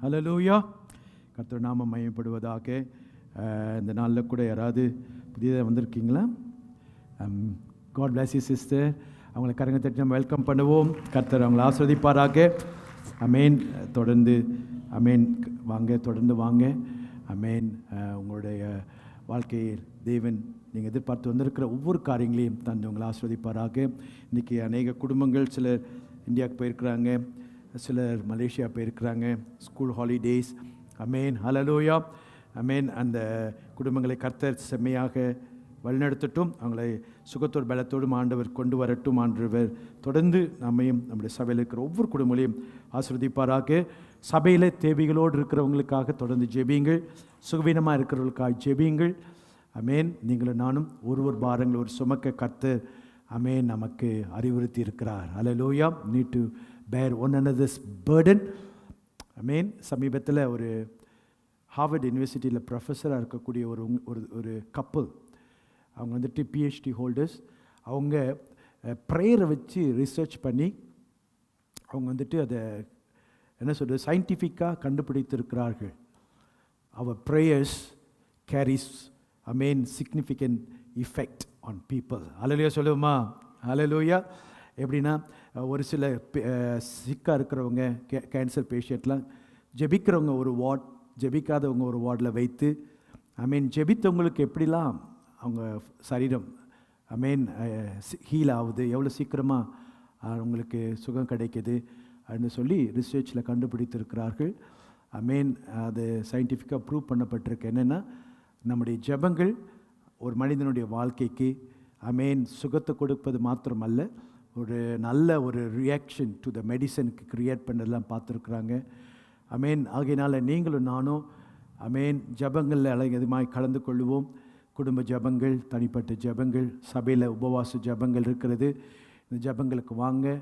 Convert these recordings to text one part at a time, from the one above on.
ஹல்லேலூயா. கர்த்தர் நாமம் மகிமைப்படுவதாக. இந்த நாளில் கூட யாராவது புதியதாக வந்திருக்கீங்களா? God bless you sister. அவங்களை கரங்க தட்டி நம்ம வெல்கம் பண்ணுவோம். கர்த்தர் அவங்களை ஆஸ்வதிப்பாராக. அமேன். தொடர்ந்து அமேன் வாங்க, தொடர்ந்து வாங்க. அமேன். உங்களுடைய வாழ்க்கையில் தேவன் நீங்கள் எதிர்பார்த்து வந்திருக்கிற ஒவ்வொரு காரியங்களையும் தந்து உங்களை ஆஸ்வதிப்பாராக. இன்றைக்கி அநேக குடும்பங்கள், சிலர் இந்தியாவுக்கு போயிருக்கிறாங்க, சிலர் மலேசியா போயிருக்கிறாங்க, ஸ்கூல் ஹாலிடேஸ். அமேன். ஹல்லேலூயா. அமேன். அந்த குடும்பங்களை கர்த்தர் செம்மையாக வழிநடத்தட்டும். அவங்களை சுகத்தோடு பலத்தோடும் ஆண்டவர் கொண்டு வரட்டும். ஆண்டவர் தொடர்ந்து நம்மையும் நம்முடைய சபையில் இருக்கிற ஒவ்வொரு குடும்பங்களையும் ஆசீர்வதிப்பாராக. சபையில் தேவைகளோடு இருக்கிறவங்களுக்காக தொடர்ந்து ஜெபியுங்கள். சுகவீனமாக இருக்கிறவர்களுக்காக ஜெபியுங்கள். அமேன். நீங்களும் நானும் ஒருவர் பாரங்கள் ஒரு சுமக்க கர்த்தர் அமேன் நமக்கு அறிவுறுத்தி இருக்கிறார். ஹல்லேலூயா. நீட் டு பேர் ஒன் another's burden. அமேன். சமீபத்தில் ஒரு ஹார்வர்ட் யூனிவர்சிட்டியில் ப்ரொஃபஸராக இருக்கக்கூடிய ஒரு கப்பல், அவங்க வந்துட்டு PhD ஹோல்டர்ஸ். அவங்க ப்ரேயரை வச்சு ரிசர்ச் பண்ணி அவங்க வந்துட்டு அதை என்ன சொல்கிறது, சயின்டிஃபிக்காக கண்டுபிடித்திருக்கிறார்கள். அவர் prayers carries amen significant effect on people. Hallelujah சொல்லுவோமா? ஹல்லேலூயா. எப்படின்னா, ஒரு சில சிக்காக இருக்கிறவங்க, கேன்சர் பேஷண்ட்லாம் ஜெபிக்கிறவங்க ஒரு வார்ட், ஜெபிக்காதவங்க ஒரு வார்டில் வைத்து அமீன் ஜெபித்தவங்களுக்கு எப்படிலாம் அவங்க சரீரம் அமீன் ஹீல் ஆகுது, எவ்வளோ சீக்கிரமாக அவங்களுக்கு சுகம் கிடைக்கிது அப்படின்னு சொல்லி ரிசர்ச்சில் கண்டுபிடித்திருக்கிறார்கள். அமீன். அது சயின்டிஃபிக்காக ப்ரூவ் பண்ணப்பட்டிருக்கு. என்னென்னா, நம்முடைய ஜெபங்கள் ஒரு மனிதனுடைய வாழ்க்கைக்கு அமீன் சுகத்தை கொடுப்பது மாத்திரமல்ல, ஒரு நல்ல ஒரு ரியாக்ஷன் டு த மெடிசனுக்கு க்ரியேட் பண்ணதெல்லாம் பார்த்துருக்குறாங்க. அமேன். ஆகையினால் நீங்களும் நானும் அமேன் ஜபங்களில் அதிகமாக கலந்து கொள்ளுவோம். குடும்ப ஜபங்கள், தனிப்பட்ட ஜபங்கள், சபையில் உபவாச ஜபங்கள் இருக்கிறது. இந்த ஜபங்களுக்கு வாங்க,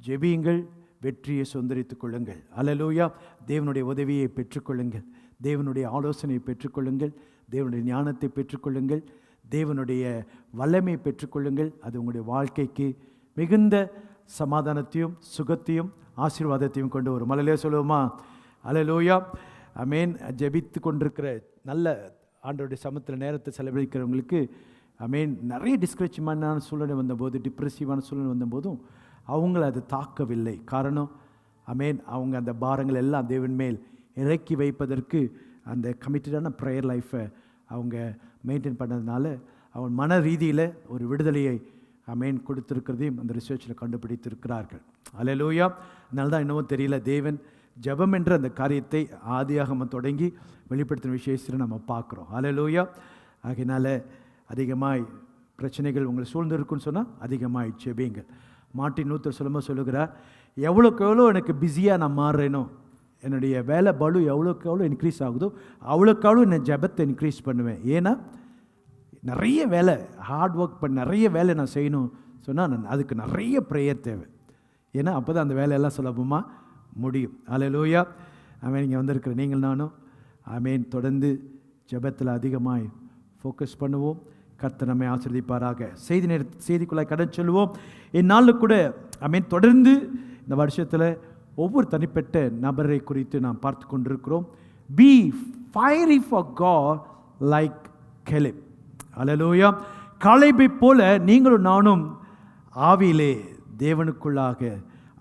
ஜெபியுங்கள், வெற்றியை சொந்தரித்துக் கொள்ளுங்கள். ஹல்லேலூயா. தேவனுடைய உதவியை பெற்றுக்கொள்ளுங்கள், தேவனுடைய ஆலோசனையை பெற்றுக்கொள்ளுங்கள், தேவனுடைய ஞானத்தை பெற்றுக்கொள்ளுங்கள், தேவனுடைய வல்லமையை பெற்றுக்கொள்ளுங்கள். அது உங்களுடைய வாழ்க்கைக்கு மிகுந்த சமாதானத்தையும் சுகத்தையும் ஆசீர்வாதத்தையும் கொண்டு வரும். ஹல்லேலூயா சொல்லுவோமா? ஹல்லேலூயா. அமேன். ஜெபித்து கொண்டிருக்கிற நல்ல ஆண்டவருடைய சமத்தில் நேரத்தை செலவழிக்கிறவங்களுக்கு அமேன் நிறைய டிஸ்கரேஜ்மெண்டான சூழ்நிலை வந்தபோது, டிப்ரெசிவான சூழ்நிலை வந்தபோதும் அவங்கள அது தாக்கவில்லை. காரணம் அமேன் அவங்க அந்த பாரங்கள் எல்லாம் தேவன் மேல் இறக்கி வைப்பதற்கு அந்த கமிட்டடான ப்ரேயர் லைஃப்பை அவங்க மெயின்டைன் பண்ணதுனால அவன் மன ரீதியில் ஒரு விடுதலையை அமேன் கொடுத்துருக்கிறதையும் அந்த ரிசர்ச்சில் கண்டுபிடித்திருக்கிறார்கள். ஹல்லேலூயா. அதனால தான் இன்னமும் தெரியல, தேவன் ஜெபம் என்ற அந்த காரியத்தை ஆதியாகமம் தொடங்கி வெளிப்படுத்தின விஷயத்தில் நம்ம பார்க்குறோம். ஹல்லேலூயா. ஆகையினால அதிகமாய் பிரச்சனைகள் உங்களை சூழ்ந்திருக்குன்னு சொன்னால் அதிகமாய் ஜெபிங்க. மார்ட்டின் லூத்தர் சொல்லுகிறார், எவ்வளோக்கு எவ்வளோ எனக்கு பிஸியாக நான் மாறுறேனோ, என்னுடைய வேலை பலு எவ்வளோக்கு எவ்வளோ இன்க்ரீஸ் ஆகுதோ அவ்வளோக்கு அவ்வளோ நான் ஜெபத்தை இன்க்ரீஸ் பண்ணுவேன். ஏன்னா நிறைய வேலை, ஹார்ட் ஒர்க் பண்ண நிறைய வேலை நான் செய்யணும் சொன்னால் அதுக்கு நிறைய ப்ரேயர் தேவை. ஏன்னா அப்போ தான் அந்த வேலையெல்லாம் சுலபமாக முடியும். ஹல்லேலூயா. ஆமேன். இங்கே வந்திருக்கிற நீங்கள் நானும் ஆமேன் தொடர்ந்து ஜெபத்தில் அதிகமாய் ஃபோக்கஸ் பண்ணுவோம். கர்த்தர் நம்மை ஆசீர்வதிப்பாராக. செய்திக்குள்ளாய் கடன் சொல்லுவோம். இந்நாளில் கூட ஆமேன் தொடர்ந்து இந்த வருஷத்தில் ஒவ்வொரு தனிப்பட்ட நபரை குறித்து நாம் பார்த்து கொண்டிருக்கிறோம். Be fiery for God like Caleb. Hallelujah. காலேபை போல நீங்களும் நானும் ஆவியிலே தேவனுக்குள்ளாக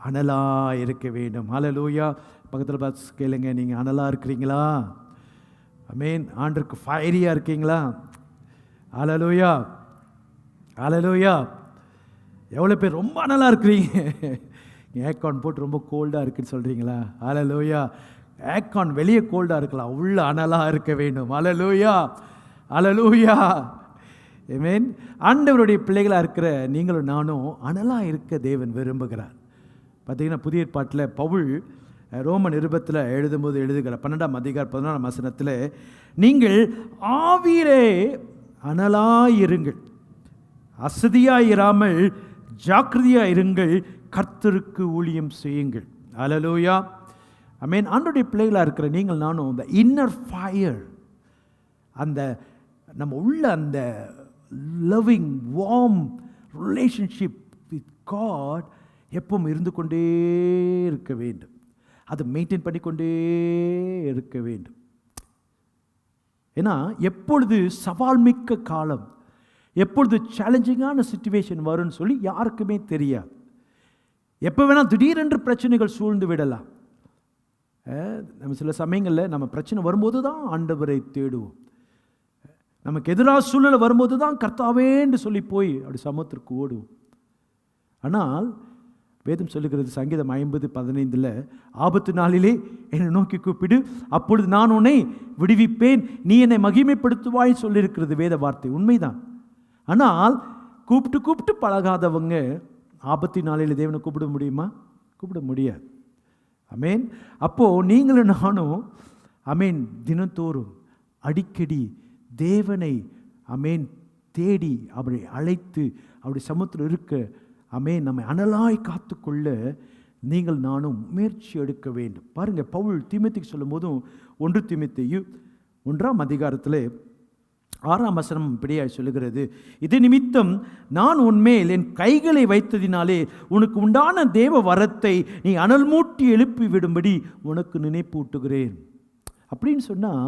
அனலாக இருக்க வேண்டும். ஹல்லேலூயா. பக்கத்தில் பார்த்து கேளுங்க, நீங்கள் அனலாக இருக்கிறீங்களா? அமேன். ஆண்டருக்கு ஃபயரியாக இருக்கீங்களா? ஹல்லேலூயா. ஹல்லேலூயா. எவ்வளோ பேர் ரொம்ப அனலாக இருக்கிறீங்க? ஏர்கான் போட்டு ரொம்ப கோல்டாக இருக்குன்னு சொல்கிறீங்களா? ஹல்லேலூயா. ஏர்கான் வெளியே கோல்டாக இருக்கலாம், உள்ள அனலாக இருக்க வேண்டும். ஹல்லேலூயா. ஹல்லேலூயா. ஆமென். ஆண்டவருடைய பிள்ளைகளாக இருக்கிற நீங்களும் நானும் அனலாக இருக்க தேவன் விரும்புகிறார். பார்த்தீங்கன்னா, புதிய ஏற்பாட்டில் பவுல் ரோமன் நிருபத்தில் எழுதும்போது எழுதுகிற 12ஆம் அதிகாரம் 14ஆம் வசனத்தில், நீங்கள் ஆவியிலே அனலாயிருங்கள், அசதியாயிராமல் ஜாக்கிரதையாக இருங்கள், கர்த்தருக்கு ஊழியம் செய்யுங்கள். ஹல்லேலூயா. ஆமென். ஆண்டவருடைய பிள்ளைகளாக இருக்கிற நீங்கள் நானும் இந்த இன்னர் ஃபயர், அந்த நம்ம உள்ள அந்த loving warm relationship with God எப்பவும் இருந்து கொண்டே இருக்க வேண்டும். அதை மெயின்டைன் பண்ணிக்கொண்டே இருக்க வேண்டும். ஏன்னா எப்பொழுது சவால் மிக்க காலம், எப்பொழுது சேலஞ்சிங்கான சிச்சுவேஷன் வரும்னு சொல்லி யாருக்குமே தெரியாது. எப்போ வேணால் திடீரென்று பிரச்சனைகள் சூழ்ந்து விடலாம். நம்ம சில சமயங்களில் நம்ம பிரச்சனை வரும்போது தான் ஆண்டவரை தேடுவோம். நமக்கு எதிராக சூழ்நிலை வரும்போது தான் கர்த்தாவேன்னு சொல்லி போய் அப்படி சமூகத்திற்கு ஓடுவோம். ஆனால் வேதம் சொல்லுகிறது சங்கீதம் 50:15, ஆபத்து நாளிலே என்னை நோக்கி கூப்பிடு, அப்பொழுது நான் உன்னை விடுவிப்பேன், நீ என்னை மகிமைப்படுத்துவாய் சொல்லியிருக்கிறது வேத வார்த்தை. உண்மைதான். ஆனால் கூப்பிட்டு பழகாதவங்க ஆபத்து நாளில் தேவனை கூப்பிட முடியுமா? கூப்பிட முடியாது. ஆமேன். அப்போது நீங்களும் நானும் ஆமேன் தினந்தோறும் அடிக்கடி தேவனை ஆமேன் தேடி அப்படி அழைத்து அப்படி சமுத்திரம் இருக்க ஆமேன் நம்மை அனலாய் காத்துக்கொள்ள நீங்கள் நானும் முயற்சி எடுக்க வேண்டும். பாருங்கள், பவுல் தீமோத்தேயுக்கு சொல்லும் போதும் 1 தீமோத்தேயு 1ஆம் அதிகாரத்தில் 6ஆம் வசனம் இப்படியாய் சொல்லுகிறது, இது நிமித்தம் நான் உன்மேல் என் கைகளை வைத்ததினாலே உனக்கு உண்டான தேவ வரத்தை நீ அனல் மூட்டி எழுப்பி விடும்படி உனக்கு நினைப்பூட்டுகிறேன். அப்படின்னு சொன்னால்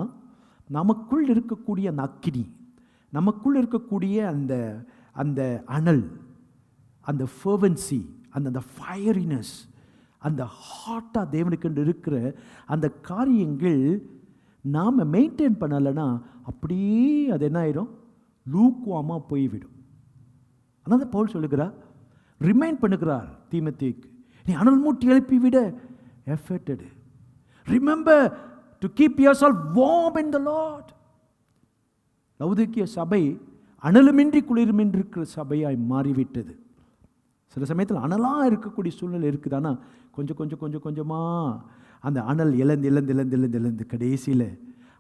நமக்குள் இருக்கக்கூடிய அந்த அக்கினி, நமக்குள் இருக்கக்கூடிய அந்த அந்த அனல், அந்த ஃபர்வன்சி, அந்த ஃபயரினஸ், அந்த ஹாட்டாக தேவனுக்கு இருக்கிற அந்த காரியங்கள் நாம் மெயின்டைன் பண்ணலைன்னா அப்படியே அது என்ன ஆயிடும்? லூக்வாமாக போய்விடும். அதனால பவுல் சொல்லுகிறார், ரிமைண்ட் பண்ணுகிறார் தீமோத்தேயுக்கு, நீ அனல் மூட்டி எழுப்பி விட efforted. Remember to keep yourself warm in the Lord. லவுதீக்கிய சபை அனலுமின்றி குளிருமின்றி இருக்கிற சபையாய் மாறிவிட்டது. சில சமயத்தில் அனலாக இருக்கக்கூடிய சூழ்நிலை இருக்குது. ஆனால் கொஞ்சமாக அந்த அனல் இழந்து கடைசியில்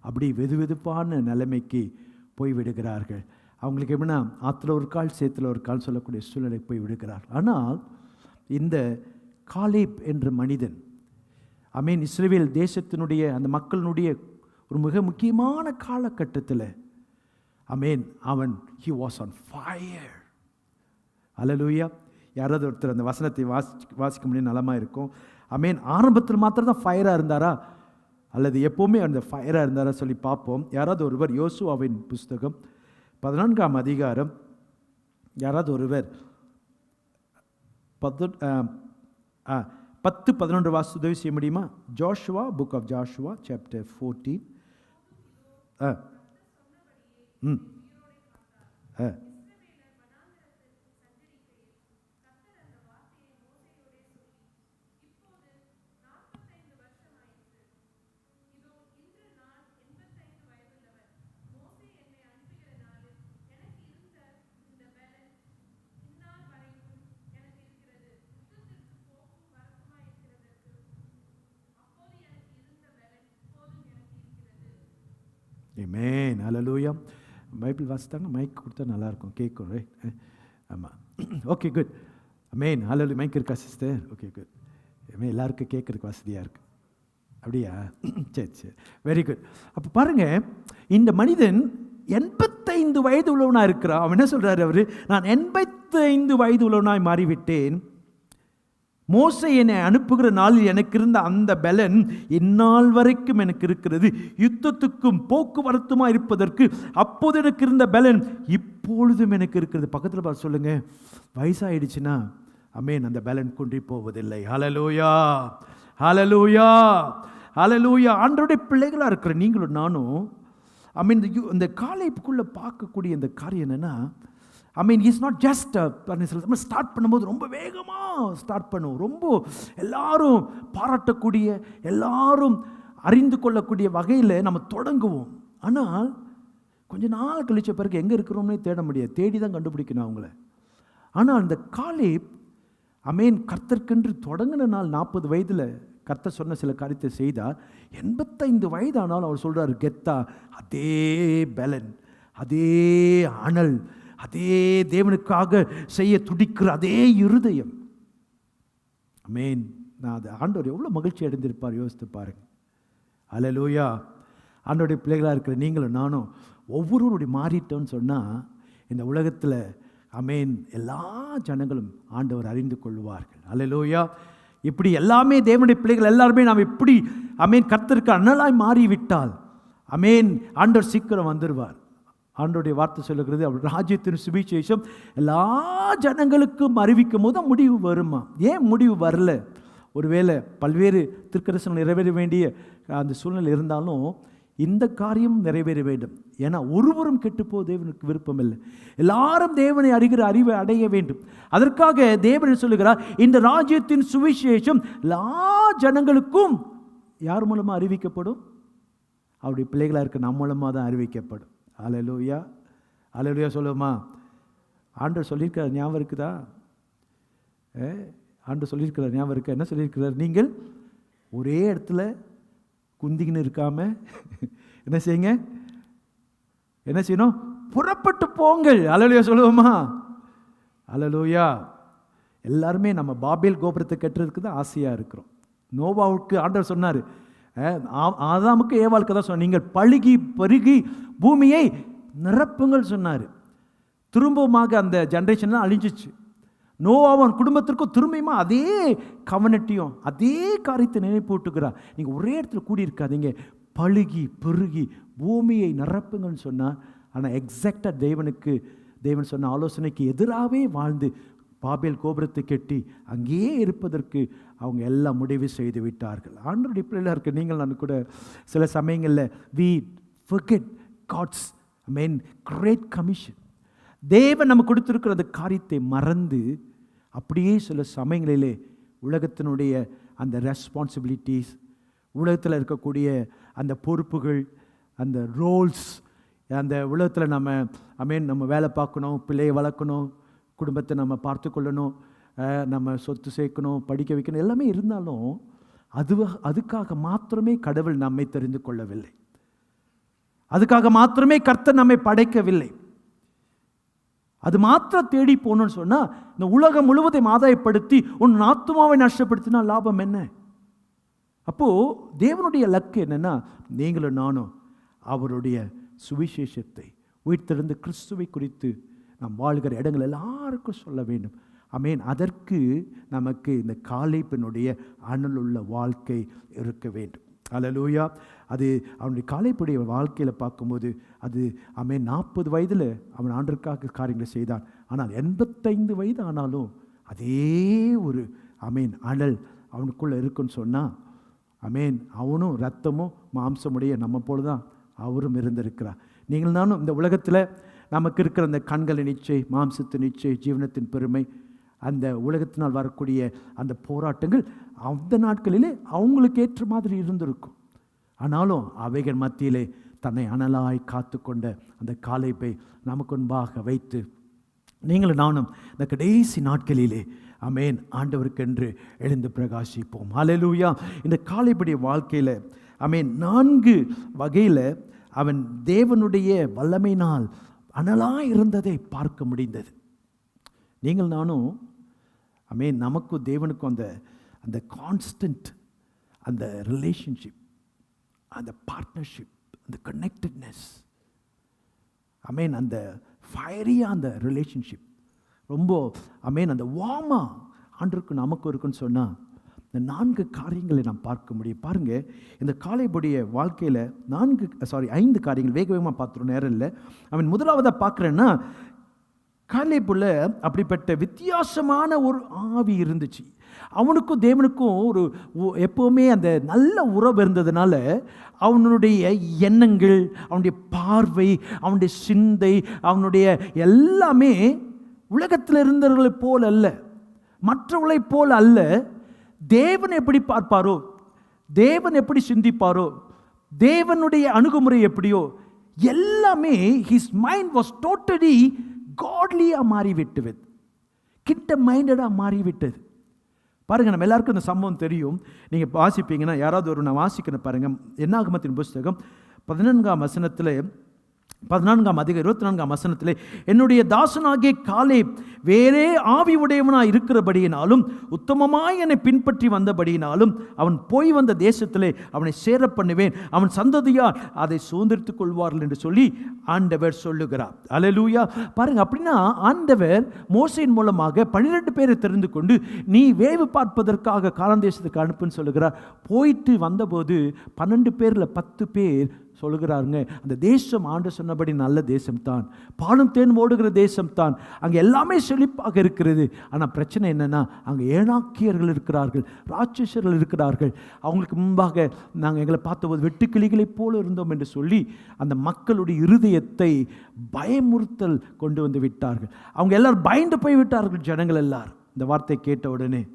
அப்படி வெதுவெதுப்பான நிலைமைக்கு போய் விடுகிறார்கள். அவங்களுக்கு எப்படின்னா ஆற்றுல ஒரு கால் சேத்துல ஒரு கால் சொல்லக்கூடிய சூழ்நிலை போய் விடுகிறார். ஆனால் இந்த காலேப் என்ற மனிதன் ஆமேன் இஸ்ரவேல் தேசத்தினுடைய அந்த மக்களினுடைய ஒரு மிக முக்கியமான காலகட்டத்தில் ஆமேன் அவன் he was on fire. அல்லேலூயா. யாராவது ஒருத்தர் அந்த வசனத்தை வாசிக்க முடியும், நலமாக இருக்கும். ஆமேன். ஆரம்பத்தில் மாத்திரம் தான் ஃபயராக இருந்தாரா அல்லது எப்போவுமே அந்த ஃபயராக இருந்தாரா சொல்லி பார்ப்போம். யாராவது ஒருவர் யோசுவாவின் புஸ்தகம் 14ஆம் அதிகாரம், யாராவது ஒருவர் 10-11 வாசி உதவி செய்ய முடியுமா? Joshua, book of Joshua chapter 14. Amen. Hallelujah. Bible வாசித்தாங்க, மைக் கொடுத்தா நல்லாயிருக்கும், கேட்கும். ரைட்? ஆமாம். Okay, good. Amen. Hallelujah. Mic இருக்கா சிஸ்டர்? Okay, good. ஆமென். எல்லாருக்கும் கேட்குறதுக்கு வசதியாக இருக்குது. அப்படியா? சரி, வெரி குட். அப்போ பாருங்கள், இந்த மனிதன் 85 வயது உள்ளவனாக இருக்கிறான். அவன் என்ன சொல்கிறார்? அவர், நான் 85 வயது உள்ளவனாய் மாறிவிட்டேன். மோசே என்னை அனுப்புகிற நாளில் எனக்கு இருந்த அந்த பலன் இந்நாள் வரைக்கும் எனக்கு இருக்கிறது. யுத்தத்துக்கும் போக்குவரத்துமா இருப்பதற்கு அப்போது எனக்கு இருந்த பலன் இப்பொழுதும் எனக்கு இருக்கிறது. பக்கத்தில் பார்த்து சொல்லுங்க, வயசாயிடுச்சுன்னா ஆமென் அந்த பலன் குன்றி போவதில்லை. ஹல்லேலூயா, ஹல்லேலூயா, ஹல்லேலூயா. ஆண்டவருடைய பிள்ளைகளாக இருக்கிற நீங்களும் நானும் ஆமென் இந்த காலைப்புக்குள்ளே பார்க்கக்கூடிய இந்த காரியம் என்னென்னா, இஸ் நாட் ஜஸ்ட் ஸ்டார்ட் பண்ணும்போது ரொம்ப வேகமாக ஸ்டார்ட் பண்ணுவோம். ரொம்ப எல்லாரும் பாராட்டக்கூடிய, எல்லாரும் அறிந்து கொள்ளக்கூடிய வகையில் நம்ம தொடங்குவோம். ஆனால் கொஞ்ச நாள் கழிச்ச பிறகு எங்கே இருக்கிறோம்னே தேட முடியாது, தேடி தான் கண்டுபிடிக்கணும் அவங்கள. ஆனால் இந்த காலேப் கர்த்தர்க்கென்று தொடங்கின நாள் 40 வயதில் கர்த்தர் சொன்ன சில காரியத்தை செய்தார். 85 வயதானாலும் அவர் சொல்கிறார் கெத்தா, அதே பலன், அதே அனல், அதே தேவனுக்காக செய்ய துடிக்கிற அதே இருதயம். ஆமென். நான் அது ஆண்டவர் எவ்வளோ மகிழ்ச்சி அடைந்திருப்பார் யோசித்து பாருங்க. ஹல்லேலூயா. ஆண்டவருடைய பிள்ளைகளாக இருக்கிற நீங்களும் நானும் ஒவ்வொருவருடைய மாறிட்டோன்னு சொன்னால் இந்த உலகத்தில் ஆமென் எல்லா ஜனங்களும் ஆண்டவர் அறிந்து கொள்வார்கள். ஹல்லேலூயா. இப்படி எல்லாமே தேவனுடைய பிள்ளைகள் எல்லாருமே நாம் இப்படி கர்த்தருக்கு அனலாய் மாறிவிட்டால் ஆண்டவர் சீக்கிரம் வந்துடுவார். ஆண்டவருடைய வார்த்தை சொல்லுகிறது, அவர் ராஜ்யத்தின் சுவிசேஷம் எல்லா ஜனங்களுக்கும் அறிவிக்கும் போது முடிவு வருமா? ஏன் முடிவு வரல? ஒருவேளை பல்வேறு திருக்கதரிசனம் நிறைவேற வேண்டிய அந்த சூழ்நிலை இருந்தாலும் இந்த காரியம் நிறைவேற வேண்டும். ஏன்னா ஒருவரும் கெட்டுப்போ தேவனுக்கு விருப்பம் இல்லை. எல்லாரும் தேவனை அறிகிற அறிவை அடைய வேண்டும். அதற்காக தேவன் சொல்லுகிறார், இந்த ராஜ்யத்தின் சுவிசேஷம் எல்லா ஜனங்களுக்கும் யார் மூலமாக அறிவிக்கப்படும்? அவருடைய பிள்ளைகளாக இருக்க நம்ம மூலமாக தான் அறிவிக்கப்படும். அல்லேலூயா, அல்லேலூயா சொல்லுமா? ஆண்டவர் சொல்லியிருக்கிறார், ஞாபகம் இருக்குதா? ஆண்டவர் சொல்லியிருக்கிறார், ஞாபகம் இருக்கா? என்ன சொல்லியிருக்கிறார்? நீங்கள் ஒரே இடத்துல குந்திக்கின்னு இருக்காம என்ன செய்யுங்க? என்ன செய்யணும்? புறப்பட்டு போங்கள். அல்லேலூயா சொல்லுவோமா? அல்லேலூயா. எல்லாருமே நம்ம பாபேல் கோபுரத்தை கட்டுறதுக்கு தான் ஆசையாக இருக்கிறோம். நோவாவுக்கு ஆண்டவர் சொன்னார், ஆதாமுக்கு ஏவாளுக்கு தான் சொன்னார், நீங்கள் பழுகி பெருகி பூமியை நிரப்புங்கள் சொன்னார். திரும்பவுமாக அந்த ஜென்ரேஷன்லாம் அழிஞ்சிச்சு. நோவாவன் குடும்பத்திற்கும் திரும்பியுமா அதே கவனத்தையும் அதே காரியத்தை நினைப்பு விட்டுக்கிறார். நீங்கள் ஒரே இடத்துல கூடியிருக்காதீங்க, பழுகி பெருகி பூமியை நிரப்புங்கன்னு சொன்னார். ஆனால் எக்ஸாக்டாக தேவன் சொன்ன ஆலோசனைக்கு எதிராகவே வாழ்ந்து பாபேல் கோபுரத்தை கட்டி அங்கேயே இருப்பதற்கு அவங்க எல்லாம் முடிவு செய்து விட்டார்கள். ஆண்டவருடைய பிள்ளைகளாக இருக்க நீங்கள் நான் கூட சில சமயங்களில் we forget God's great commission. தேவன் நம்ம கொடுத்துருக்கிற அந்த காரியத்தை மறந்து அப்படியே சில சமயங்களிலே உலகத்தினுடைய அந்த ரெஸ்பான்சிபிலிட்டிஸ், உலகத்தில் இருக்கக்கூடிய அந்த பொறுப்புகள், அந்த ரோல்ஸ், அந்த உலகத்தில் நம்ம வேலை பார்க்கணும், பிள்ளையை வளர்க்கணும், குடும்பத்தை நம்ம பார்த்து கொள்ளணும், நம்ம சொத்து சேர்க்கணும், படிக்க வைக்கணும், எல்லாமே இருந்தாலும் அதுக்காக மாத்திரமே கடவுள் நம்மை தெரிந்து கொள்ளவில்லை. அதுக்காக மாத்திரமே கர்த்தர் நம்மை படைக்கவில்லை. அது மாத்திரம் தேடி போகணும்னு சொன்னால் இந்த உலகம் முழுவதையும் ஆதாயப்படுத்தி உன் ஆத்துமாவை நஷ்டப்படுத்தினா லாபம் என்ன? அப்போது தேவனுடைய லக்கு என்னென்னா, நீங்களும் நானும் அவருடைய சுவிசேஷத்தை உயிர்த்தெழுந்த கிறிஸ்துவை குறித்து நாம் வாழ்கிற இடங்கள் எல்லாருக்கும் சொல்ல வேண்டும். அதற்கு நமக்கு இந்த காலேப்பினுடைய அனலுள்ள வாழ்க்கை இருக்க வேண்டும். அல்லேலூயா. அது அவனுடைய காலேப்புடைய வாழ்க்கையில் பார்க்கும்போது அது 40 வயதில் அவன் ஆண்டவருக்காக காரியங்களை செய்தான். ஆனால் 85 வயது ஆனாலும் அதே ஒரு அனல் அவனுக்குள்ளே இருக்குன்னு சொன்னால் அவனும் ரத்தமும் மாம்சமுடைய நம்ம போல தான் அவரும் இருந்திருக்கிறார். நீங்கள் நானும் இந்த உலகத்தில் நமக்கு இருக்கிற அந்த கண்களின் இச்சை, மாம்சத்தின் இச்சை, ஜீவனத்தின் பெருமை, அந்த உலகத்தினால் வரக்கூடிய அந்த போராட்டங்கள் அந்த நாட்களிலே அவங்களுக்கு ஏற்ற மாதிரி இருந்திருக்கும். ஆனாலும் அவைகள் மத்தியிலே தன்னை அனலாய் காத்து கொண்ட அந்த காலேப்பை நமக்கு முன்பாக வைத்து நீங்களும் நானும் இந்த கடைசி நாட்களிலே ஆண்டவருக்கென்று எழுந்து பிரகாசிப்போம். அல்லேலூயா. இந்த காலேப்புடைய வாழ்க்கையில் 4 வகையில் அவன் தேவனுடைய வல்லமையினால் அனலாக இருந்ததை பார்க்க முடிந்தது. நீங்கள் நானும் நமக்கும் தேவனுக்கும் அந்த கான்ஸ்டன்ட் அந்த ரிலேஷன்ஷிப், அந்த பார்ட்னர்ஷிப், அந்த கனெக்டட்னஸ், அந்த ஃபயரியாக அந்த ரிலேஷன்ஷிப் ரொம்ப அந்த வார்மா ஆண்டவருக்கு நமக்கும் இருக்குன்னு சொன்னால் இந்த 4 காரியங்களை நாம் பார்க்க முடியும். பாருங்கள், இந்த காலேப்புடைய வாழ்க்கையில் 5 காரியங்கள் வேகமாக பார்த்துரும், நேரம் இல்லை. முதலாவதாக பார்க்குறேன்னா, காலேப்புல அப்படிப்பட்ட வித்தியாசமான ஒரு ஆவி இருந்துச்சு. அவனுக்கும் தேவனுக்கும் ஒரு எப்போவுமே அந்த நல்ல உறவு இருந்ததுனால அவனுடைய எண்ணங்கள், அவனுடைய பார்வை, அவனுடைய சிந்தை, அவனுடைய எல்லாமே உலகத்தில் இருந்தவர்களைப் போல் அல்ல, மற்றவர்களைப் போல் அல்ல. தேவன் எப்படி பார்ப்பாரோ, தேவன் எப்படி சிந்திப்பாரோ, தேவனுடைய அணுகுமுறை எப்படியோ எல்லாமே ஹிஸ் மைண்ட் வாஸ் டோட்டலி காட்லியாக மாறிவிட்டது, கிட்ட மைண்டடாக மாறிவிட்டது. பாருங்கள், நம்ம எல்லாருக்கும் இந்த சம்பவம் தெரியும். நீங்கள் வாசிப்பீங்கன்னா யாராவது நான் வாசிக்கிறேன் பாருங்கள். என்னாகமத்தின் புஸ்தகம் 14ஆம் வசனத்தில் 14 என்னுடைய தாசனாகிய காலேப் வேறே ஆவி உடையவனாய் இருக்கிறபடியினாலும் உத்தமமாய் என்னை பின்பற்றி வந்தபடியினாலும் அவன் போய் வந்த தேசத்திலே அவனை சேர பண்ணுவேன், அவன் சந்ததியார் அதை சுதந்திரித்துக் கொள்வார்கள் என்று சொல்லி ஆண்டவர் சொல்லுகிறார். அல்லேலூயா. பாருங்க, அப்படின்னா ஆண்டவர் மோசேயின் மூலமாக 12 பேரை தெரிந்து கொண்டு நீ வேவு பார்ப்பதற்காக கானான் தேசத்துக்கு அனுப்புன்னு சொல்லுகிறார். போயிட்டு வந்தபோது 12 பேரில் 10 பேர் சொல்லுகிறாருங்க, அந்த தேசம் ஆண்டு சொன்னபடி நல்ல தேசம்தான், பாலும் தேன் ஓடுகிற தேசம்தான், அங்கே எல்லாமே செழிப்பாக இருக்கிறது. ஆனால் பிரச்சனை என்னன்னா, அங்கே ஏனாக்கியர்கள் இருக்கிறார்கள், ராட்சசர்கள் இருக்கிறார்கள். அவங்களுக்கு முன்பாக நாங்கள் எங்களை பார்த்தபோது வெட்டுக்கிளிகளைப் போல இருந்தோம் என்று சொல்லி அந்த மக்களுடைய இருதயத்தை பயமுறுத்தல் கொண்டு வந்து விட்டார்கள். அவங்க எல்லாரும் பயந்து போய் விட்டார்கள், ஜனங்கள் எல்லாரும் இந்த வார்த்தை கேட்ட உடனே.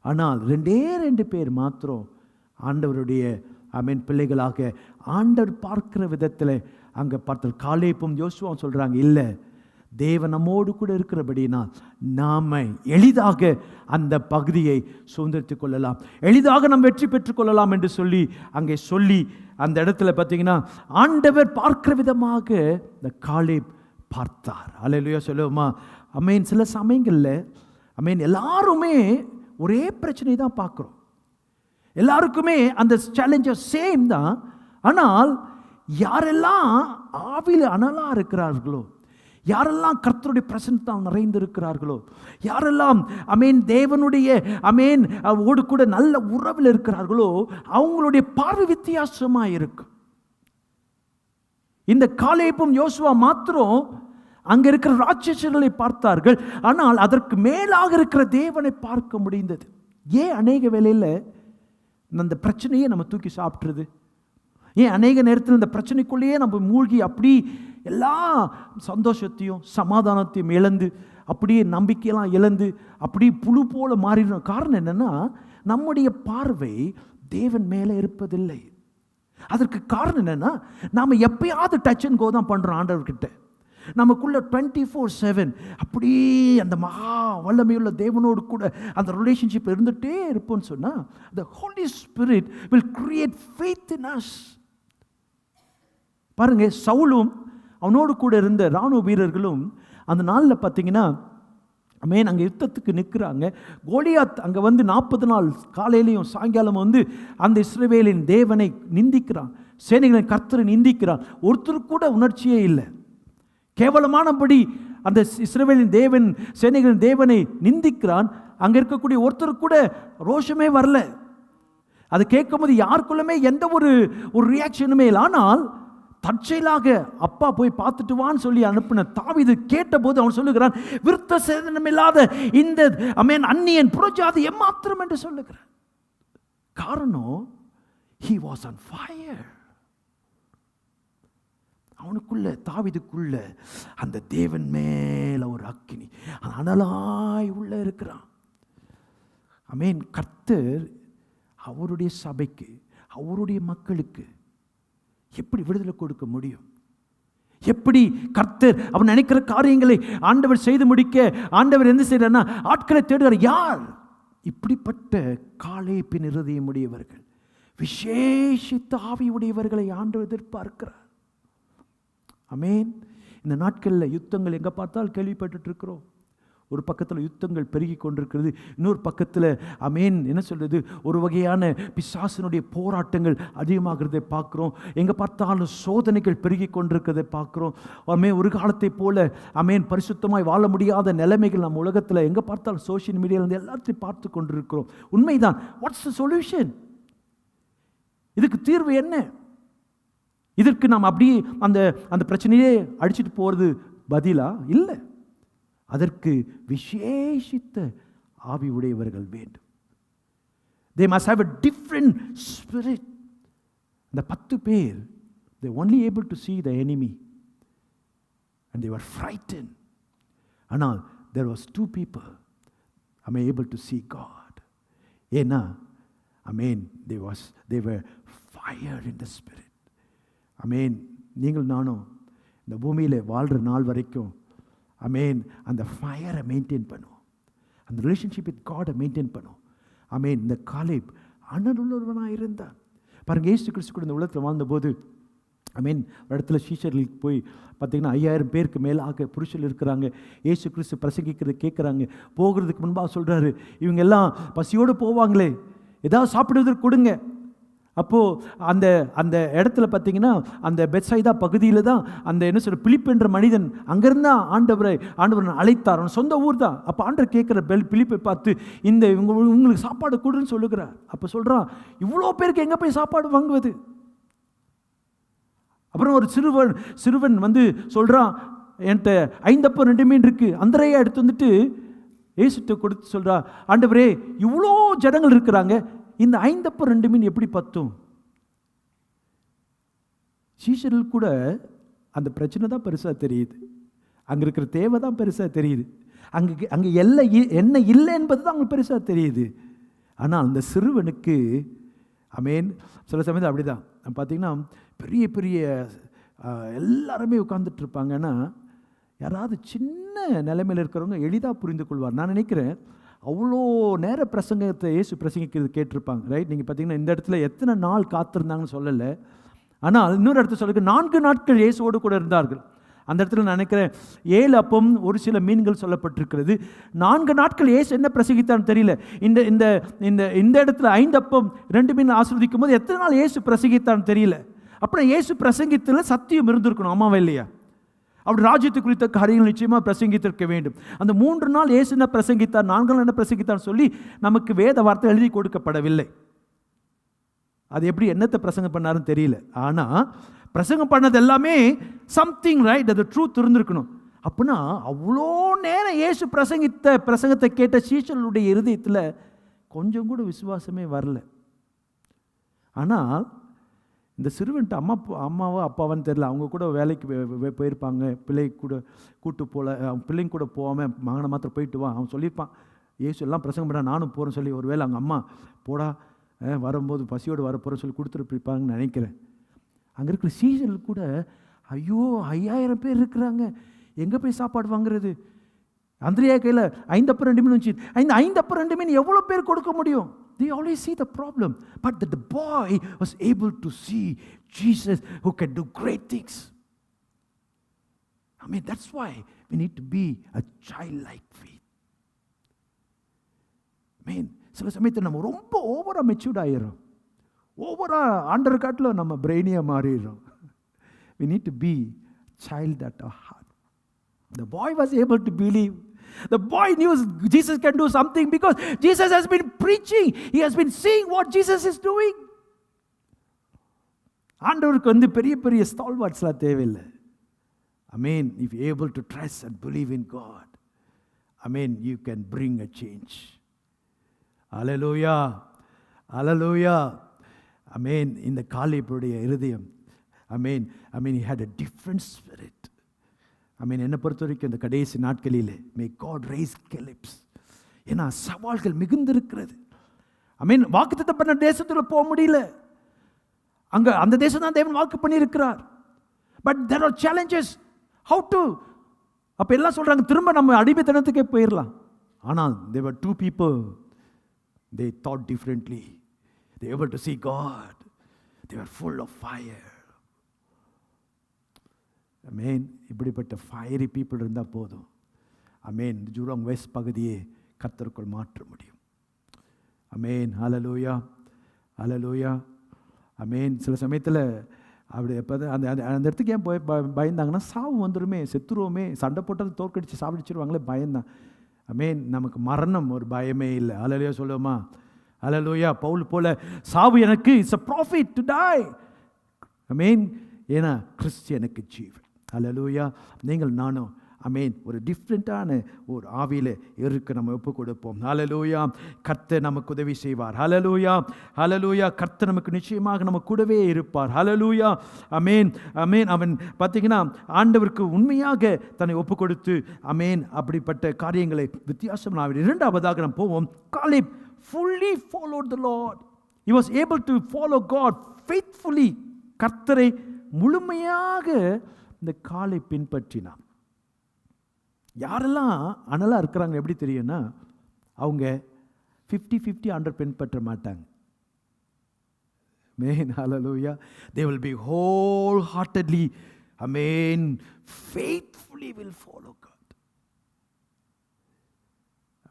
ஆனால் 2 பேர் மாத்திரம் ஆண்டவருடைய பிள்ளைகளாக ஆண்டவர் பார்க்கிற விதத்தில் அங்கே பார்த்தால் காலேப்பும் யோசுவாவும் சொல்கிறாங்க, இல்லை, தேவன் நம்மோடு கூட இருக்கிறபடினால் நாம் எளிதாக அந்த பகுதியை சுதந்திரித்துக் கொள்ளலாம், எளிதாக நாம் வெற்றி பெற்றுக்கொள்ளலாம் என்று சொல்லி அங்கே சொல்லி அந்த இடத்துல பார்த்தீங்கன்னா ஆண்டவர் பார்க்கிற விதமாக இந்த காலேப் பார்த்தார். அல்லேலூயா சொல்லுவோமா? சில சமயங்களில் எல்லாருமே ஒரே பிரச்சனை தான் பார்க்குறோம், எல்லாருக்குமே அந்த சேலஞ்சஸ் சேம் தான். ஆனால் யாரெல்லாம் ஆவியில் அனலாக இருக்கிறார்களோ, யாரெல்லாம் கர்த்தருடைய பிரசன்னத்தால் நிறைந்து இருக்கிறார்களோ, யாரெல்லாம் தேவனுடைய ஓடு கூட நல்ல உறவில் இருக்கிறார்களோ, அவங்களுடைய பார்வை வித்தியாசமாக இருக்கும். இந்த காலேப்பும் யோசுவா மாத்திரம் அங்கே இருக்கிற ராட்சசர்களை பார்த்தார்கள், ஆனால் அதற்கு மேலாக இருக்கிற தேவனை பார்க்க முடிந்தது. ஏன் அநேக வேளையில் அந்த பிரச்சனையே நம்ம தூக்கி சாப்பிட்றது? ஏன் அநேக நேரத்தில் இந்த பிரச்சனைக்குள்ளேயே நம்ம மூழ்கி அப்படி எல்லா சந்தோஷத்தையும் சமாதானத்தையும் இழந்து அப்படியே நம்பிக்கையெல்லாம் இழந்து அப்படி புழு போல மாறிடும்? காரணம் என்னன்னா, நம்முடைய பார்வை தேவன் மேலே இருப்பதில்லை. அதற்கு காரணம் என்னன்னா, நாம் எப்பயாவது டச் அண்ட் கோ தான் பண்ணுறோம் ஆண்டவர்கிட்ட. நமக்குள்ள 24/7 அப்படி அந்த மகா வல்லமையுள்ள தேவனோடு கூட அந்த ரிலேஷன்ஷிப் இருந்துகிட்டே இருப்போம்னு சொன்னால், the Holy Spirit will create faith in us. பாருங்க, சவுலும் அவனோடு கூட இருந்த இராணுவ வீரர்களும் அந்த நாளில் பார்த்தீங்கன்னா அங்கே யுத்தத்துக்கு நிற்கிறாங்க. கோலியாத் அங்கே வந்து 40 நாள் காலையிலையும் சாயங்காலம் வந்து அந்த இஸ்ரவேலின் தேவனை நிந்திக்கிறான், சேனைகளின் கர்த்தரை நிந்திக்கிறான். ஒருத்தர் கூட உணர்ச்சியே இல்லை. கேவலமானபடி அந்த இஸ்ரவேலின் தேவன் சேனைகளின் தேவனை நிந்திக்கிறான். அங்கே இருக்கக்கூடிய ஒருத்தர் கூட ரோஷமே வரல. அது கேட்கும் போது யாருக்குள்ளுமே எந்த ஒரு ரியாக்ஷனுமே இல்லை. ஆனால் தற்செயலாக அப்பா போய் பார்த்துட்டு வான்னு சொல்லி அனுப்பின தாவீது கேட்டபோது அவன் சொல்லுகிறான், விருத்த சேதனம் இல்லாத இந்த அந்நியன் புறஜாதி எம்மாத்திரம் என்று சொல்லுகிறான். காரணம், he was on fire. அவனுக்குள்ள தாவீதுக்குள்ள அந்த தேவன் மேல ஒரு அக்கினி அனலாய் உள்ள இருக்கிறான். கர்த்தர் அவருடைய சபைக்கு, அவருடைய மக்களுக்கு எப்படி விடுதலை கொடுக்க முடியும்? எப்படி கர்த்தர் அவன் நினைக்கிற காரியங்களை ஆண்டவர் செய்து முடிக்க ஆண்டவர் என்ன செய்யறார்னா, ஆட்களை தேடுகிறார். யார்? இப்படிப்பட்ட காலேப்பின் இருதயம் உடையவர்கள், விசேஷித்த ஆவி உடையவர்களை ஆண்டவர் எதிர்பார்க்கிறார். இந்த நாட்களில் யுத்தங்கள் எங்கே பார்த்தால் கேள்விப்பட்டு இருக்கிறோம். ஒரு பக்கத்தில் யுத்தங்கள் பெருகி கொண்டிருக்கிறது, இன்னொரு பக்கத்தில் என்ன சொல்றது, ஒரு வகையான பிசாசினுடைய போராட்டங்கள் அதிகமாகிறதை பார்க்குறோம். எங்கே பார்த்தாலும் சோதனைகள் பெருகி கொண்டிருக்கிறதை பார்க்குறோம். ஒரு காலத்தை போல பரிசுத்தமாய் வாழ முடியாத நிலைமைகள் நம்ம உலகத்தில் எங்கே பார்த்தாலும் சோஷியல் மீடியாவில் எல்லாத்தையும் பார்த்து கொண்டிருக்கிறோம். உண்மைதான். What's the solution? இதுக்கு தீர்வு என்ன? இதற்கு நாம் அப்படியே அந்த பிரச்சனையே அடிச்சுட்டு போகிறது பதிலா? இல்லை. அதற்கு விசேஷித்த ஆவி உடையவர்கள் வேண்டும். They must have a different spirit. இந்த 10 பேர், they only able to see the enemy and they were frightened. ஆனால் there was 2 people able to see God. ஏன்னா they were fire in the spirit. நீங்கள் நானும் இந்த பூமியில் வாழ்கிற நாள் வரைக்கும் அந்த ஃபயரை மெயின்டைன் பண்ணுவோம், அந்த ரிலேஷன்ஷிப் வித் காடை மெயின்டைன் பண்ணுவோம். இந்த காலேப் அனலுள்ளவனாக இருந்தான். பாருங்கள், இயேசு கிறிஸ்து கூட இந்த உலகத்தில் வாழ்ந்தபோது ஒரு இடத்துல சீஷர்களுக்கு போய் பார்த்திங்கன்னா 5000 பேருக்கு மேலாக புருஷர்கள் இருக்கிறாங்க. இயேசு கிறிஸ்து பிரசங்கிக்கிறத கேட்குறாங்க. போகிறதுக்கு முன்பாக சொல்கிறாரு, இவங்க எல்லாம் பசியோடு போவாங்களே, ஏதாவது சாப்பிடுவதற்கு கொடுங்க. அப்போது அந்த அந்த இடத்துல பார்த்திங்கன்னா அந்த பெத்சாய்தா பகுதியில் தான் அந்த என்ன சொல்கிற பிலிப் என்ற மனிதன் அங்கேருந்து தான் ஆண்டவர் அழைத்தார். அவன் சொந்த ஊர் தான். அப்போ ஆண்டவர் கேட்குற பிலிப்பை பார்த்து உங்களுக்கு சாப்பாடு கொடுன்னு சொல்லுகிறார். அப்போ சொல்கிறான், இவ்வளோ பேருக்கு எங்கே போய் சாப்பாடு வாங்குவது? அப்புறம் ஒரு சிறுவன் வந்து சொல்கிறான், என்கிட்ட 5 அப்பம் 2 மீன் இருக்குது, அந்தரையா எடுத்து வந்துட்டு ஏசுட்ட கொடுத்து சொல்கிறா, ஆண்டவரே இவ்வளோ ஜனங்கள் இருக்கிறாங்க, இந்த 5 அப்பம் 2 மீன் எப்படி பத்தும்? சீஷர்கள் கூட அந்த பிரச்சனை தான் பெருசாக தெரியுது, அங்கே இருக்கிற தேவை தான் பெருசாக தெரியுது, அங்கே என்ன இல்லை என்பது தான் அவங்களுக்கு பெருசாக தெரியுது. ஆனால் அந்த சிறுவனுக்கு சில சமயத்தில் அப்படி தான் பார்த்திங்கன்னா பெரிய பெரிய எல்லாருமே உட்கார்ந்துட்டு இருப்பாங்கன்னா யாராவது சின்ன நிலைமையில் இருக்கிறவங்க எளிதாக புரிந்து கொள்வார். நான் நினைக்கிறேன் அவ்வளோ நேர பிரசங்கத்தை இயேசு பிரசங்கிக்கிறது கேட்டிருப்பாங்க. ரைட், நீங்கள் பார்த்தீங்கன்னா இந்த இடத்துல எத்தனை நாள் காத்திருந்தாங்கன்னு சொல்லலை, ஆனால் இன்னொரு இடத்துல சொல்லுங்க 4 நாட்கள் இயேசுவோடு கூட இருந்தார்கள். அந்த இடத்துல நான் நினைக்கிறேன் 7 அப்பம் ஒரு சில மீன்கள் சொல்லப்பட்டிருக்கிறது. 4 நாட்கள் இயேசு என்ன பிரசங்கித்தான்னு தெரியல. இந்த இந்த இந்த இந்த இடத்துல 5 அப்பம் 2 மீன் ஆசீர்வதிக்கும் போது எத்தனை நாள் இயேசு பிரசங்கித்தான்னு தெரியல. அப்புறம் இயேசு பிரசங்கித்தில் சத்தியம் இருந்திருக்கணும், ஆமாவா இல்லையா? அப்படி ராஜ்யத்தை குறித்த காரியங்கள் நிச்சயமாக பிரசங்கித்திருக்க வேண்டும். அந்த 3 நாள் இயேசு என்ன பிரசங்கித்தார், 4 நாள் என்ன பிரசங்கித்தார் சொல்லி நமக்கு வேத வார்த்தை எழுதி கொடுக்கப்படவில்லை. அது எப்படி என்னத்தை பிரசங்கம் பண்ணாருன்னு தெரியல. ஆனால் பிரசங்கம் பண்ணது எல்லாமே சம்திங் ரைட், அது ட்ரூத் இருந்திருக்கணும். அப்படின்னா அவ்வளோ நேரம் இயேசு பிரசங்கத்தை கேட்ட சீஷர்களுடைய இருதயத்தில் கொஞ்சம் கூட விசுவாசமே வரல. ஆனால் இந்த சிறுவன்ட்டு அம்மாவோ அப்பாவான்னு தெரியல, அவங்க கூட வேலைக்கு போயிருப்பாங்க, பிள்ளை கூட கூட்டு போகல, பிள்ளைங்க கூட போகாமல் மகனை மாத்திரம் போயிட்டு வா அவன் சொல்லியிருப்பான். இயேசு எல்லாம் பிரசங்கம் பண்ண நானும் போகிறேன்னு சொல்லி ஒருவேளை அவங்க அம்மா போடா வரும்போது பசியோடு வரப்போகிறேன்னு சொல்லி கொடுத்துருப்பாங்கன்னு நினைக்கிறேன். அங்கே இருக்கிற சீசர்கள் கூட ஐயோ 5000 பேர் இருக்கிறாங்க, எங்கே போய் சாப்பாடு வாங்குறது? அந்திரியா கையில் 5 அப்பம் 2 மீன் வந்துச்சு. 5 அப்பம் 2 மீன் எவ்வளோ பேர் கொடுக்க முடியும்? They always see the problem, but that the boy was able to see Jesus who can do great things. That's why we need to be a childlike faith. சில சமயத்தில் நம்ம ரொம்ப ஓவரா மெச்சூர்ட் ஆயிடும், ஓவரா ஆண்டர் காட்டில் நம்ம பிரெயினியாக மாறிடுறோம். We need to be child at our heart. The boy was able to believe. The boy knew Jesus can do something because Jesus has been preaching. He has been seeing what Jesus is doing. ஆண்டவருக்கு வந்து பெரிய பெரிய ஸ்டால்வார்ட்ஸ்லாம் தேவையில்லை. If you're able to trust and believe in God, you can bring a change. Hallelujah. Hallelujah. இந்த காலேபுடைய இருதயம், he had a different spirit. என்னை பொறுத்த வரைக்கும் இந்த கடைசி நாட்களில் may God raise Calebs. ஏன்னா சவால்கள் மிகுந்திருக்கிறது. வாக்குத்தத்தம் பண்ண தேசத்தில் போக முடியல, அங்கே அந்த தேசம் தான் தேவன் வாக்கு பண்ணியிருக்கிறார். But there are challenges. How to? அப்போ எல்லாம் சொல்கிறாங்க திரும்ப நம்ம அடிமைத்தனத்துக்கே போயிடலாம். ஆனால் there were 2 people, they thought differently. They were able to see God. They were full of fire. இப்படிப்பட்ட ஃபயரி பீப்புள் இருந்தால் போதும். ஜூராங் வெஸ்ட் பகுதியை கர்த்தருக்குள் மாற்ற முடியும். ஹல்லேலூயா, ஹல்லேலூயா. சில சமயத்தில் அப்படி எப்போ அந்த அந்த இடத்துக்கு ஏன் போய் பயந்தாங்கன்னா சாவு வந்துடுமே, செத்துருவோமே, சண்டை போட்டது தோற்கடிச்சு சாப்பிடிச்சிருவாங்களே பயந்தான். நமக்கு மரணம் ஒரு பயமே இல்லை. ஹல்லேலூயா சொல்லுவோமா? ஹல்லேலூயா. பவுல் போல சாவு எனக்கு it's a profit to die. ஏன்னா கிறிஸ்து எனக்கு ஜீவன். ஹல்லேலூயா. நீங்கள் நானும் ஒரு டிஃப்ரெண்ட்டான ஒரு ஆவியில் இருக்க நம்ம ஒப்பு கொடுப்போம். ஹல்லேலூயா. கர்த்தர் நமக்கு உதவி செய்வார். ஹல்லேலூயா, ஹல்லேலூயா. கர்த்தர் நமக்கு நிச்சயமாக நம்ம கூடவே இருப்பார். ஹல்லேலூயா. அவன் பார்த்தீங்கன்னா ஆண்டவருக்கு உண்மையாக தன்னை ஒப்பு கொடுத்து அப்படிப்பட்ட காரியங்களை வித்தியாசம். 2வது நாம் போவோம். Caleb fully followed the Lord. He was able to follow God faithfully. கர்த்தரை முழுமையாக இந்த காலை பின்பற்றினான். யாரெல்லாம் அனலாக இருக்கிறாங்க எப்படி தெரியும்னா, அவங்க 50-50 ஆண்டர் பின்பற்ற மாட்டாங்க. Amen. Hallelujah. They will be wholeheartedly, amen, faithfully will follow God.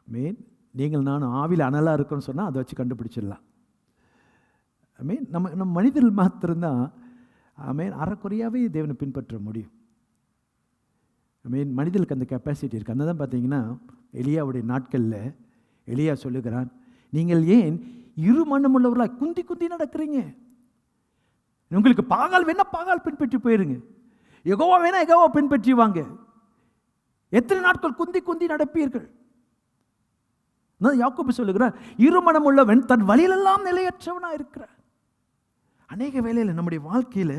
Amen. நீங்கள் நானும் ஆவியில் அனலாக இருக்குன்னு சொன்னால் அதை வச்சு கண்டுபிடிச்சிடலாம். ஆமேன். நம்ம மனிதர்கள் மாத்திரம்தான் ஆமேன் அறக்குறையாகவே தேவனை பின்பற்ற முடியும். ஆமேன். மனிதர்களுக்கு அந்த கெப்பாசிட்டி இருக்குது. அந்த தான் பார்த்தீங்கன்னா எலியாவுடைய நாட்களில் எலியா சொல்லுகிறான், நீங்கள் ஏன் இரு மனமுள்ளவர்களாக குந்தி குந்தி நடக்கிறீங்க? உங்களுக்கு பாகால் வேணா பாகால் பின்பற்றி போயிருங்க, யெகோவா வேணா யெகோவா பின்பற்றி வாங்க. எத்தனை நாட்கள் குந்தி குந்தி நடப்பீர்கள்? யாக்கோபு சொல்லுகிறார், இருமனம் உள்ளவன் தன் வழியிலெல்லாம் நிலையற்றவனா இருக்கிறார். அநேக வேளையில் நம்முடைய வாழ்க்கையில்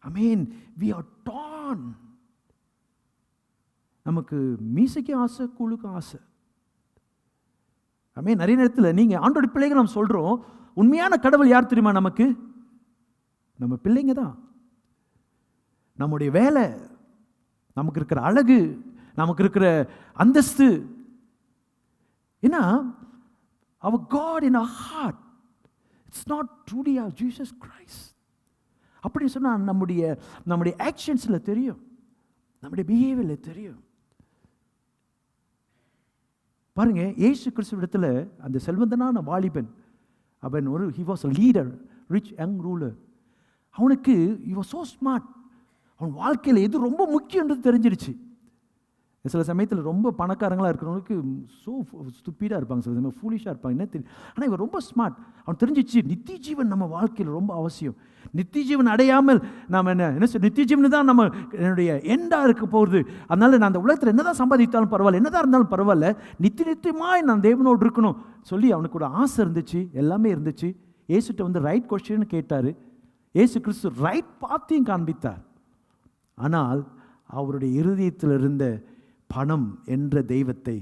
அமீன் we are torn. நமக்கு மீசைக்கு ஆசை, கூழுக்கு ஆசை. அமீன். நிறைய நேரத்தில் நீங்கள் ஆண்டோட பிள்ளைங்க நம்ம சொல்கிறோம், உண்மையான கடவுள் யார் தெரியுமா? நமக்கு நம்ம பிள்ளைங்க தான். நம்முடைய வேலை, நமக்கு இருக்கிற அழகு, நமக்கு இருக்கிற அந்தஸ்து. ஏன்னா our God in our heart, it's not truly our Jesus Christ. அப்படின்னு சொன்னால் நம்முடைய ஆக்ஷன்ஸில் தெரியும், நம்முடைய பிஹேவியரில் தெரியும். பாருங்க, இயேசு கிறிஸ்துவிடத்தில் அந்த செல்வந்தனான வாலிபன், அவன் he was a leader, rich young ruler. அவனுக்கு he was so smart. அவன் வாழ்க்கையில் எது ரொம்ப முக்கியன்றது தெரிஞ்சிருச்சு. சில சமயத்தில் ரொம்ப பணக்காரங்களாக இருக்கிறவங்களுக்கு ஸோ ஸ்டூப்பிடாக இருப்பாங்க, சில சமயம் ஃபூலிஷாக இருப்பாங்க, என்ன தெரியும். ஆனால் இவன் ரொம்ப ஸ்மார்ட். அவன் தெரிஞ்சிச்சு நித்திய ஜீவன் நம்ம வாழ்க்கையில் ரொம்ப அவசியம். நித்திய ஜீவன் அடையாமல் நாம் என்ன நித்திய ஜீவன் தான் நம்ம என்னுடைய எண்டாக இருக்க போகுது. அதனால் நான் அந்த உலகத்தில் என்ன தான் சம்பாதித்தாலும் பரவாயில்ல, என்ன தான் இருந்தாலும் பரவாயில்ல, நித்தியமாய் நான் தேவனோடு இருக்கணும் சொல்லி அவனுக்கு ஒரு ஆசை இருந்துச்சு, எல்லாமே இருந்துச்சு. ஏசுகிட்ட வந்து ரைட் கொஸ்டின்னு கேட்டார். ஏசு கிறிஸ்து ரைட் பாத்தையும் காண்பித்தார். ஆனால் அவருடைய இருதயத்தில் இருந்த பணம் என்ற தெய்வத்தை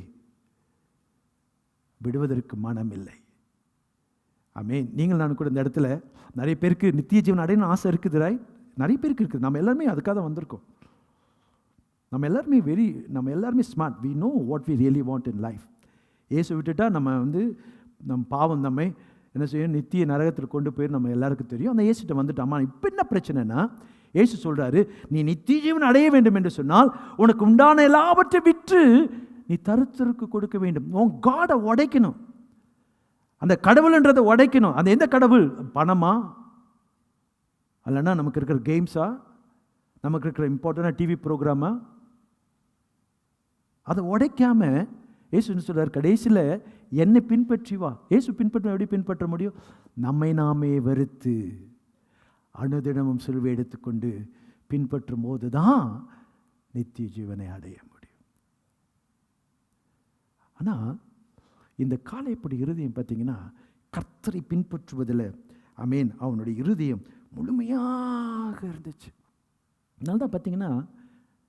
விடுவதற்கு மனம் இல்லை. ஆமென். நீங்கள் நான் கூட இந்த இடத்துல நிறைய பேருக்கு நித்திய ஜீவன் அடையணும் ஆசை இருக்குது, ரைட்? நிறைய பேருக்கு இருக்குது. நம்ம எல்லாருமே அதுக்காக தான் வந்திருக்கோம். நம்ம எல்லாருமே smart. We know what we really want in life. Yesu விட்டுட்டா நம்ம பாவம் நம்மை என்ன செய்யும், நித்திய நரகத்தில் கொண்டு போய் நம்ம எல்லாருக்கும் தெரியும். அந்த ஏசுகிட்ட வந்துட்டோமா? இப்போ என்ன பிரச்சனைனா, ஏசு சொல்றாரு, நீ நித்திய ஜீவன் அடைய வேண்டும் என்று சொன்னால் உனக்கு உண்டான எல்லாவற்றை விற்று நீ தருத்தருக்கு கொடுக்க வேண்டும். உன் காடை உடைக்கணும், அந்த கடவுள்ன்றதை உடைக்கணும். அந்த எந்த கடவுள்? பணமா, அல்லனா நமக்கு இருக்கிற கேம்ஸா, நமக்கு இருக்கிற இம்பார்ட்டண்டான டிவி ப்ரோக்ராமா? அதை உடைக்காம ஏசு சொல்றார், கடைசியில் என்னை பின்பற்றி வா. ஏசு பின்பற்ற எப்படி பின்பற்ற முடியும்? நம்மை நாமே வெறுத்து அனுதினமும் சிலுவை எடுத்துக்கொண்டு பின்பற்றும் போது தான் நித்திய ஜீவனை அடைய முடியும். ஆனால் இந்த காலைப்படி இருதயம் பார்த்தீங்கன்னா கர்த்தரை பின்பற்றுவதில் ஆமென் அவனுடைய இருதயம் முழுமையாக இருந்துச்சு. அதனால தான் பார்த்தீங்கன்னா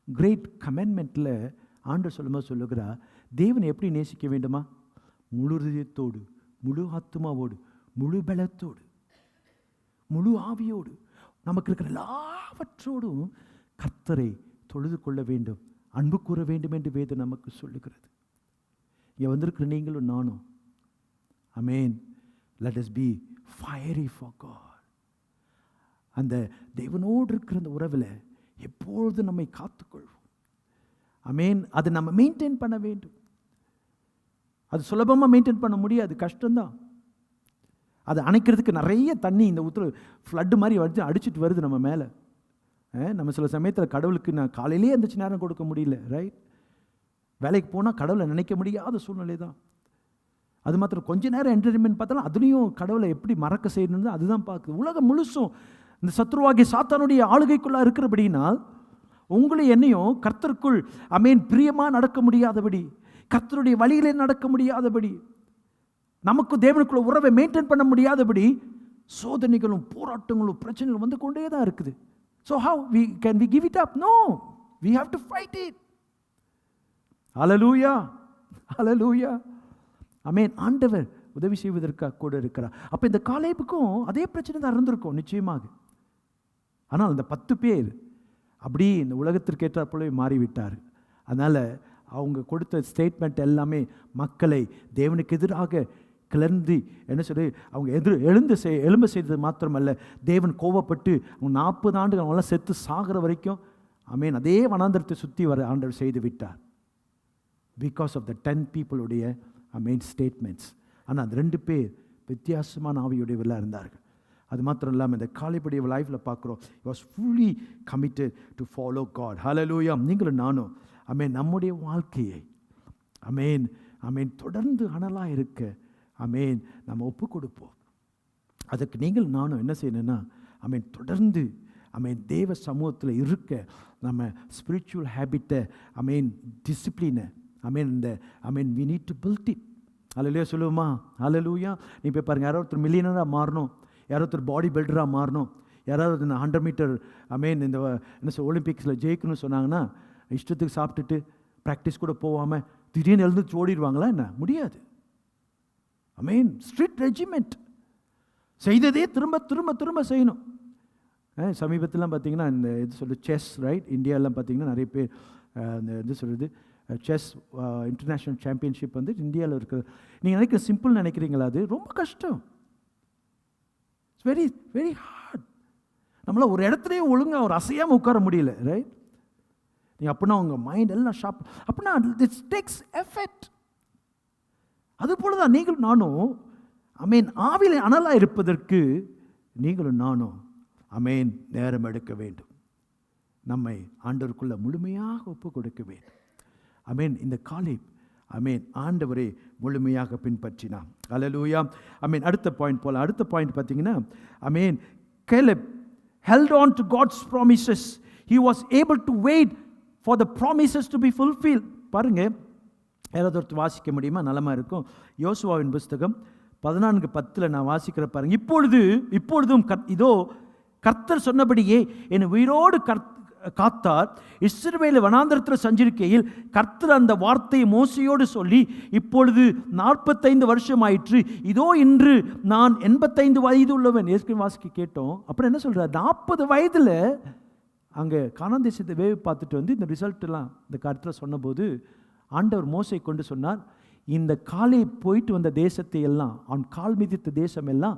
கிரேட் கமெண்ட்மெண்ட்டில் ஆண்டவர் சொல்லும்போது சொல்லுகிறா, தேவனை எப்படி நேசிக்க வேண்டுமா? முழு இதயத்தோடு, முழு ஆத்துமாவோடு, முழு பலத்தோடு, முழு ஆவியோடு, நமக்கு இருக்கிற எல்லாவற்றோடும் கர்த்தரை தொழுது கொள்ள வேண்டும், அன்பு கூற வேண்டும் என்று வேதம் நமக்கு சொல்லுகிறது. இங்கே வந்திருக்கிற நீங்களும் நானும் amen, let us be fiery for God. அந்த தேவனோடு இருக்கிற அந்த உறவில் எப்பொழுது நம்மை காத்துக்கொள்வோம். ஆமென். அதை நம்ம மெயின்டைன் பண்ண வேண்டும். அது சுலபமாக மெயின்டைன் பண்ண முடியாது, கஷ்டம்தான். அதை அணைக்கிறதுக்கு நிறைய தண்ணி இந்த ஊற்று ஃப்ளட்டு மாதிரி வந்து அடிச்சுட்டு வருது நம்ம மேலே. நம்ம சில சமயத்தில் கடவுளுக்கு நான் காலையிலே எந்திரிச்சு நேரம் கொடுக்க முடியல, ரைட்? வேலைக்கு போனால் கடவுளை நினைக்க முடியாத சூழ்நிலை தான். அது மாத்திரம் கொஞ்ச நேரம் என்டர்டைன்மெண்ட் பார்த்தாலும் அதுலேயும் கடவுளை எப்படி மறக்க செய்யணும்னு அதுதான் பார்க்குது. உலகம் முழுசும் இந்த சத்ருவாகிய சாத்தானுடைய ஆளுகைக்குள்ளாக இருக்கிறபடினால் உங்களை என்னையும் கர்த்தருக்குள் ஆமென் பிரியமாக நடக்க முடியாதபடி, கர்த்தருடைய வழியிலே நடக்க முடியாதபடி, நமக்கு தேவனுக்குள்ள உறவை மெயின்டைன் பண்ண முடியாதபடி சோதனைகளும் போராட்டங்களும் பிரச்சனைகளும் வந்து கொண்டே தான் இருக்குது. So how can we give it up? No, we have to fight it. Hallelujah, hallelujah. Amen. ஆண்டவர் உதவி செய்வதற்காக கூட இருக்கிறார். அப்போ இந்த காலேபுக்கும் அதே பிரச்சனை தான் இருந்திருக்கும் நிச்சயமாக. ஆனால் அந்த 10 பேர் அப்படி இந்த உலகத்திற்கு ஏற்றாற் போலவே மாறிவிட்டார். அதனால் அவங்க கொடுத்த ஸ்டேட்மெண்ட் எல்லாமே மக்களை தேவனுக்கு எதிராக கிளர்ந்து என்ன சொல்லி அவங்க எழும்ப செய்தது மாத்திரமல்ல, தேவன் கோபப்பட்டு அவங்க 40 ஆண்டுகள் அவங்களாம் செத்து சாகிற வரைக்கும் அதே வனாந்தரத்தை சுற்றி வர ஆண்டவர் செய்து விட்டார். பிகாஸ் ஆஃப் த 10 பீப்புளுடைய ஸ்டேட்மெண்ட்ஸ். ஆனால் அந்த 2 பேர் வித்தியாசமான ஆவியுடையவர்களாக இருந்தார்கள். அது மாத்திரம் இல்லாமல் இந்த காலேபுடைய லைஃப்பில் பார்க்குறோம், he was fully committed to follow God. ஹல்லேலூயா. நீங்களும் நானும் நம்முடைய வாழ்க்கையை தொடர்ந்து அனலாக இருக்க நம்ம ஒப்பு கொடுப்போம். அதுக்கு நீங்கள் நானும் என்ன செய்யணும்னா தொடர்ந்து தேவ சமூகத்தில் இருக்க நம்ம ஸ்பிரிச்சுவல் ஹேபிட்டை டிசிப்ளினை இந்த we need to build it. ஹல்லேலூயா சொல்லுவோமா? ஹல்லேலூயா. நீ போய் பாருங்கள், யாரோ ஒருத்தர் மில்லியனராக மாறணும், யாரோ ஒருத்தர் பாடி பில்டராக மாறணும், யாராவது இந்த 100 மீட்டர் இந்த என்ன ஒலிம்பிக்ஸில் ஜெயிக்கணும்னு சொன்னாங்கன்னா இஷ்டத்துக்கு சாப்பிட்டுட்டு ப்ராக்டிஸ் கூட போகாமல் திடீர்னு எழுந்து ஓடிடுவாங்களா? என்ன முடியாது. ஸ்ட்ரிக்ட் ரெஜிமெண்ட், செய்ததே திரும்ப திரும்ப திரும்ப செய்யணும். சமீபத்திலாம் பார்த்தீங்கன்னா இந்த இது செஸ் ரைட், இந்தியாலாம் பார்த்தீங்கன்னா நிறைய பேர் இந்த இது சொல்கிறது செஸ் இன்டர்நேஷ்னல் சாம்பியன்ஷிப் இந்தியாவில் இருக்கிறது. நீங்கள் நினைக்கிற சிம்பிள் நினைக்கிறீங்களா? அது ரொம்ப கஷ்டம். It's very very hard. நம்மளால் ஒரு இடத்துலையே ஒழுங்காக ஒரு அசையாமல் உட்கார முடியல ரைட். நீங்கள் அப்படின்னா உங்கள் மைண்ட் எல்லாம் ஷார்ப், அப்படின்னா இட்ஸ் டேக்ஸ் எஃபெக்ட். அதுபோல தான் நீங்களும் நானும் ஆவிலே அனலாக இருப்பதற்கு நீங்களும் நானும் நேரம் எடுக்க வேண்டும். நம்மை ஆண்டவருக்குள்ள முழுமையாக ஒப்பு கொடுக்க வேண்டும். இந்த காலேப் ஆண்டவரை முழுமையாக பின்பற்றினான். ஹல்லேலூயா. அடுத்த பாயிண்ட் போல. அடுத்த பாயிண்ட் பார்த்தீங்கன்னா Caleb held on to God's promises. He was able to wait for the promises to be fulfilled. பாருங்க, யாராவது ஒருத்தர் வாசிக்க முடியுமா? நலமாக இருக்கும். யோசுவாவின் புஸ்தகம் 14:10 நான் வாசிக்கிற பாருங்க. இப்பொழுதும் இதோ கர்த்தர் சொன்னபடியே என்னை உயிரோடு காத்தார். இஸ்ரவேல் வனாந்தரத்தில் சஞ்சரிக்கையில் கர்த்தர் அந்த வார்த்தையை மோசையோடு சொல்லி, இப்பொழுது 45 வருஷம் ஆயிற்று, இதோ இன்று நான் 85 வயது உள்ளவன். ஏற்கனவே வாசிக்க கேட்டோம். அப்புறம் என்ன சொல்றார்? 40 வயதில் அங்கே கானான் தேசத்தை வேவு பார்த்துட்டு இந்த ரிசல்ட் எல்லாம் இந்த கர்த்தர் சொன்னபோது ஆண்டவர் மோசை கொண்டு சொன்னார், இந்த காலை போயிட்டு வந்த தேசத்தை எல்லாம், அவன் கால் மிதித்த தேசம் எல்லாம்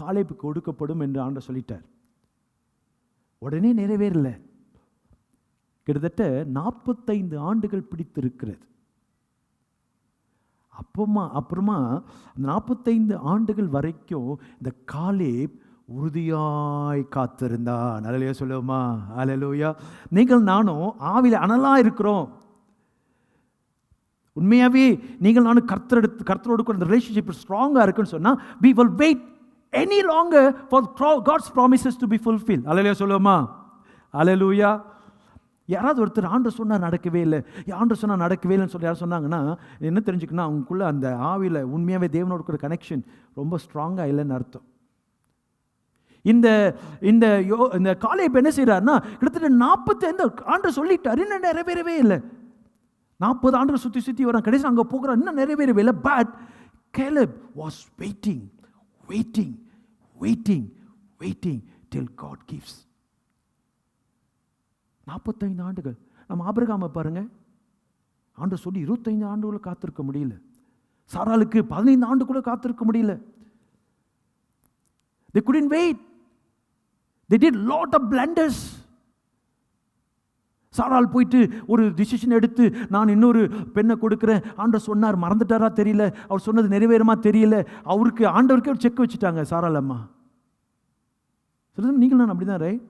காலேபுக்கு கொடுக்கப்படும் என்று ஆண்டவர் சொல்லிட்டார். உடனே நிறைவேறல. கிட்டத்தட்ட 45 ஆண்டுகள் பிடித்திருக்கிறது. அப்புறமா 45 ஆண்டுகள் வரைக்கும் இந்த காலேப் உறுதியாய் காத்திருந்தான். ஹல்லேலூயா சொல்லுவோமா? ஹல்லேலூயா. நீங்கள் நானும் ஆவில அனலா இருக்கிறோம். உண்மையாவே நீங்கள் நானும் கர்த்தரோடு கூட ரிலேஷன்ஷிப் ஸ்ட்ராங்காக இருக்குன்னு சொன்னால் we will wait any longer for God's promises to be fulfilled. ஹல்லேலூயா சொல்லுவோமா? ஹல்லேலூயா. யாராவது ஒருத்தர் ஆண்டவர் சொன்னால் நடக்கவே இல்லை, ஆண்டவர் சொன்னால் நடக்கவே இல்லைன்னு சொல்லி யாரும் சொன்னாங்கன்னா என்ன தெரிஞ்சுக்கணும்? அவங்களுக்குள்ள அந்த ஆவியில் உண்மையாகவே தேவனோட கூட கனெக்ஷன் ரொம்ப ஸ்ட்ராங்காக இல்லைன்னு அர்த்தம். இந்த காலேப் என்ன செய்கிறாருன்னா கிட்டத்தட்ட 45 ஆண்டவர் சொல்லிட்டார், இன்னும் நிறைவேறவே இல்லை. 40 ஆண்டுகள் சுற்றி வரான், கடைசி அங்கே போகிறான், இன்னும் நிறைவேறவே இல்லை. But Caleb was waiting till God gives. 45 ஆண்டுகள். நம்ம ஆபிரகாமை பாருங்க, ஆண்டவர் சொல்லி 25 ஆண்டுகளை காத்திருக்க முடியல. சாராளுக்கு 15 ஆண்டு கூட காத்திருக்க முடியல. They couldn't wait. They did lot of blunders. சாராள் போயிட்டு ஒரு டிசிஷன் எடுத்து நான் இன்னொரு பெண்ணை கொடுக்குறேன், ஆண்டவர் சொன்னார், மறந்துட்டாரா தெரியல, அவர் சொன்னது நிறைவேறுமா தெரியல, அவருக்கு ஆண்டவருக்கே ஒரு செக் வச்சுட்டாங்க சாராள் அம்மா. சொல்லுங்க, நீங்களும் அப்படி தான் ரைட்.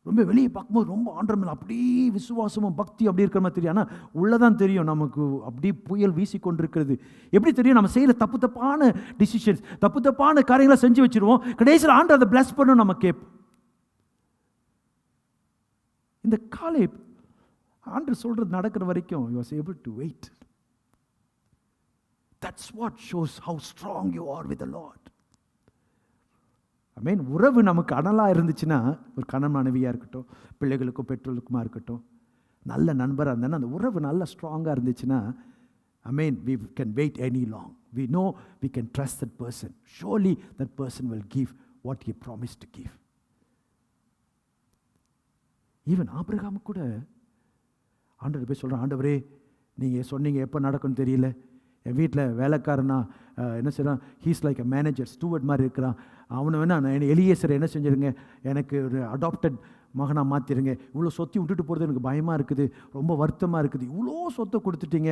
ரொம்ப வெளியே பார்க்கும்போது ரொம்ப ஆண்டவர் மேலே அப்படி விசுவாசமும் பக்தி அப்படி இருக்கிற மாதிரி தெரியும். ஆனால் உள்ளதான் தெரியும் நமக்கு அப்படி புயல் வீசி கொண்டிருக்கிறது. எப்படி தெரியும்? நம்ம செய்கிற தப்பான டிசிஷன்ஸ், தப்பான காரியங்களை செஞ்சு வச்சிருவோம், கடைசியில் ஆண்டவர் அதை பிளஸ் பண்ணணும் நம்ம கேட்போம். இந்த காலேப் ஆண்டவர் சொல்றது நடக்கிற வரைக்கும் he was able to wait. That's what shows how strong you are with the Lord. உறவு நமக்கு அனலாக இருந்துச்சுன்னா, ஒரு கணவன் மனைவியாக இருக்கட்டும், பிள்ளைகளுக்கும் பெற்றோருக்குமா இருக்கட்டும், நல்ல நண்பராக இருந்தால் அந்த உறவு நல்ல ஸ்ட்ராங்காக இருந்துச்சுன்னா, we can wait any long. We know we can trust that person. Surely that person will give what he promised to give. Even Abraham கூட ஆண்டவர் போய் சொல்கிறான், ஆண்டவரே நீங்கள் சொன்னீங்க எப்போ நடக்கும்னு தெரியல, என் வீட்டில் வேலைக்காரனா என்ன செய்கிறான், he's like a manager, steward மாதிரி இருக்கிறான். அவனை வேணா எலியேசரை என்ன செஞ்சிருங்க, எனக்கு ஒரு அடாப்டட் மகனாக மாற்றிடுங்க. இவ்வளோ சொத்தி விட்டுட்டு போகிறது எனக்கு பயமாக இருக்குது, ரொம்ப வருத்தமாக இருக்குது, இவ்வளோ சொத்தை கொடுத்துட்டீங்க.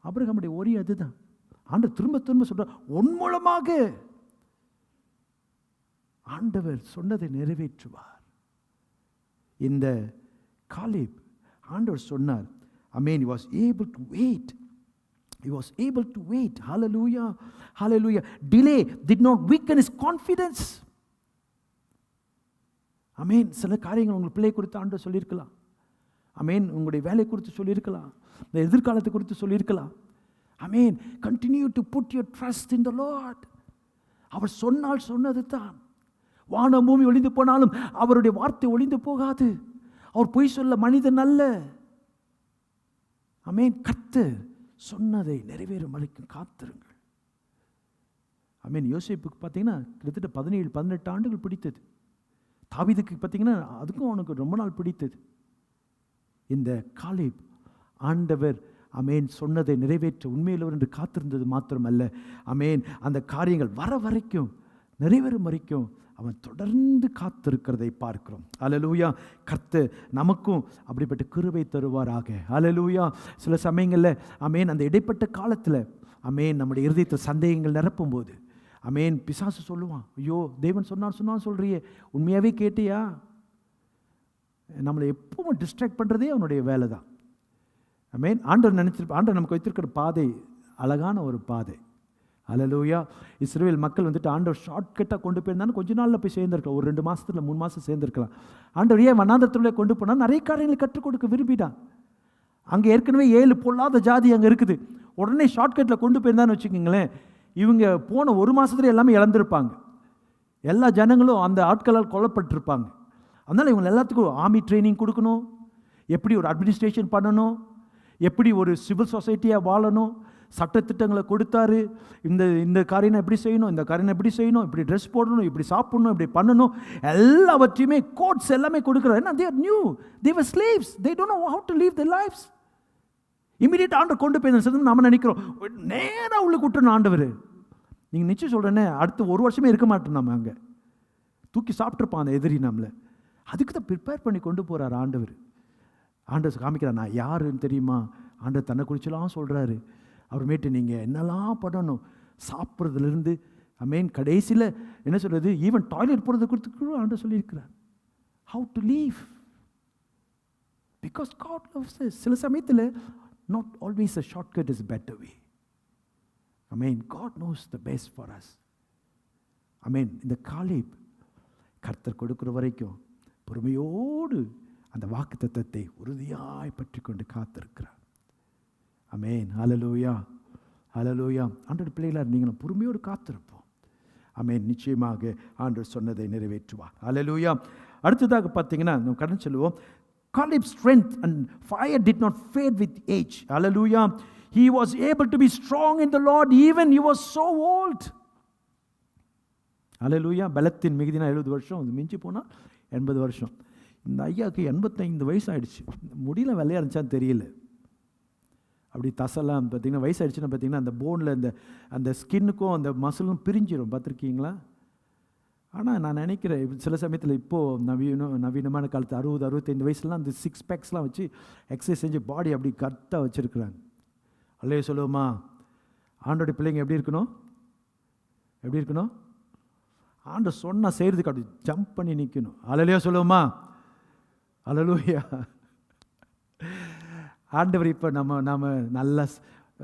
ஆபிரகாமுடைய ஒரே அதுதான். ஆண்டவர் திரும்ப திரும்ப சொல்கிறார், உன் மூலமாக ஆண்டவர் சொன்னதை நிறைவேற்றுவார். இந்த காலேப் ஆண்டவர் சொன்னார். Amen. He was able to wait. He was able to wait. Hallelujah. Hallelujah. Delay did not weaken his confidence. Amen. சில காரியங்கள் உங்கள் பிள்ளை குறித்து ஆண்டவர் சொல்லியிருக்கலாம். Amen. உங்களுடைய வேலை குறித்து சொல்லியிருக்கலாம், இந்த எதிர்காலத்தை குறித்து சொல்லியிருக்கலாம். Amen. Continue to put your trust in the Lord. அவர் சொன்னால் சொன்னது தான். வானம் பூமி ஒளிந்து போனாலும் அவருடைய வார்த்தை ஒளிந்து போகாது. அவர் பொய் சொல்ல மனிதன் அல்ல. ஆமென். கர்த்தர் சொன்னதை நிறைவேறும் வரைக்கும் காத்திருங்கள். ஆமென். யோசேப்புக்கு பார்த்தீங்கன்னா கிட்டத்தட்ட 17-18 ஆண்டுகள் பிடித்தது. தாவீதுக்கு பார்த்தீங்கன்னா அதுக்கும் அவனுக்கு ரொம்ப நாள் பிடித்தது. இந்த காலேப் ஆண்டவர் ஆமென் சொன்னதை நிறைவேற்ற உண்மையிலவர் என்று காத்திருந்தது மாத்திரமல்ல, ஆமென் அந்த காரியங்கள் வர வரைக்கும் நிறைவேறும் வரைக்கும் அவன் தொடர்ந்து காத்திருக்கிறதை பார்க்கிறோம். அல்லேலூயா. கர்த்தர் நமக்கும் அப்படிப்பட்ட கிருபை தருவாராக. அல்லேலூயா. சில சமயங்களில் ஆமென் அந்த இடைப்பட்ட காலத்தில் ஆமென் நம்முடைய இருதயத்தில் சந்தேகங்கள் நிரப்பும் போது ஆமென் பிசாசு சொல்லுவான், ஐயோ தேவன் சொன்னான்னு சொல்றியே, உண்மையாகவே கேட்டியா? நம்மளை எப்பவும் டிஸ்ட்ராக்ட் பண்ணுறதே அவனுடைய வேலை தான். ஆமென். ஆண்டவர் நமக்கு வைத்திருக்கிற பாதை அழகான ஒரு பாதை. அல்லேலூயா. இஸ்ரவேல் மக்கள் வந்துட்டு ஆண்டவர் ஷார்ட்கட்டாக கொண்டு போயிருந்தாலும் கொஞ்ச நாளில் போய் சேர்ந்துருக்கலாம், ஒரு 2 மாதத்துல 3 மாதம் சேர்ந்துருக்கலாம். ஆண்டவர் ஏன் வனாந்தரத்துள்ளே கொண்டு போனால் நிறைய காரியங்களை கற்றுக் கொடுக்க விரும்பிட்டான். அங்கே ஏற்கனவே 7 பொல்லாத ஜாதி அங்கே இருக்குது. உடனே ஷார்ட்கட்டில் கொண்டு போயிருந்தான்னு வச்சுக்கோங்களேன், இவங்க போன 1 மாதத்துல எல்லாமே இழந்திருப்பாங்க. எல்லா ஜனங்களும் அந்த ஆட்களால் கொல்லப்பட்டிருப்பாங்க. அதனால் இவங்க எல்லாத்துக்கும் ஆர்மி ட்ரைனிங் கொடுக்கணும், எப்படி ஒரு அட்மினிஸ்ட்ரேஷன் பண்ணணும், எப்படி ஒரு சிவில் சொசைட்டியாக வாழணும், சட்டத்திட்டங்களை கொடுத்தாரு. இந்த காரியம் எப்படி செய்யணும், இந்த காரியம் எப்படி செய்யணும், இப்படி ட்ரெஸ் போடணும், இப்படி சாப்பிடணும், இப்படி பண்ணணும், எல்லாவற்றையுமே கோட்ஸ் எல்லாமே கொடுக்குறாரு. ஏன்னா they knew they were slaves, they don't know how to live their lives. Immediate ஆண்டவர் கொண்டு போய் நம்ம நினைக்கிறோம் நேராக உள்ள கூட்டணும் ஆண்டவர். நீங்கள் நிச்சயம் சொல்கிறேன்னே அடுத்து 1 வருஷமே இருக்க மாட்டோம், நம்ம அங்கே தூக்கி சாப்பிட்ருப்பான் அந்த எதிரி நம்மளை. அதுக்கு தான் ப்ரிப்பேர் பண்ணி கொண்டு போகிறார் ஆண்டவர். ஆண்டவர் காமிக்கிறார், நான் யாருன்னு தெரியுமா? ஆண்டவர் தன்னை குறிச்செல்லாம் சொல்கிறாரு. அப்புறமேட்டு நீங்கள் என்னெல்லாம் பண்ணணும், சாப்பிட்றதுலேருந்து ஆமென் கடைசியில் என்ன சொல்கிறது, ஈவன் டாய்லெட் போகிறது கொடுத்துக்கூட ஆண்டவர் சொல்லியிருக்கிறார். How to leave, because God loves us. சில சமயத்தில் not always a shortcut is better way. Amen. God knows the best for us. Amen. இந்த காலேப் கர்த்தர் கொடுக்குற வரைக்கும் பொறுமையோடு அந்த வாக்கு தத்தத்தை உறுதியாய் பற்றி கொண்டு காத்திருக்கிறார். ஆமென். ஹல்லேலூயா. ஹல்லேலூயா. ஆண்டவர் பிள்ளைகளார் நீங்களும் பொறுமையோடு காத்திருப்போம். ஆமென். நிச்சயமாக ஆண்டவர் சொன்னதை நிறைவேற்றுவார். ஹல்லேலூயா. அடுத்ததாக பார்த்தீங்கன்னா நம்ம கடன் சொல்லுவோம், Caleb's strength and fire did not fade with age. Hallelujah. He was able to be strong in the Lord even he was so old. Hallelujah. பலத்தின் மிகுதினா 70 வருஷம், அது மிஞ்சி போனால் 80 வருஷம். இந்த ஐயாவுக்கு 85 வயசு ஆயிடுச்சு. முடியல வெள்ளையாக இருந்துச்சான்னு தெரியல. அப்படி தசெல்லாம் பார்த்தீங்கன்னா வயசாகிடுச்சுன்னா பார்த்தீங்கன்னா அந்த போனில் அந்த ஸ்கின்னுக்கும் அந்த மசிலும் பிரிஞ்சிடும், பார்த்துருக்கீங்களா? ஆனால் நான் நினைக்கிறேன் சில சமயத்தில் இப்போது நவீனமான காலத்து 60-65 வயசுலாம் அந்த 6 பேக்ஸ்லாம் வச்சு எக்ஸசைஸ் செஞ்சு பாடி அப்படி கரெக்டாக வச்சுருக்குறாங்க. அல்லே சொல்லுவோமா, ஆண்டோடைய பிள்ளைங்க எப்படி இருக்கணும்? எப்படி இருக்கணும்? ஆண்டு சொன்னால் செய்கிறதுக்கு அப்படி ஜம்ப் பண்ணி நிற்கணும். அல்லையா சொல்லுவோமா? அல்லேலூயா. ஆண்டவர் இப்போ நம்ம நல்லா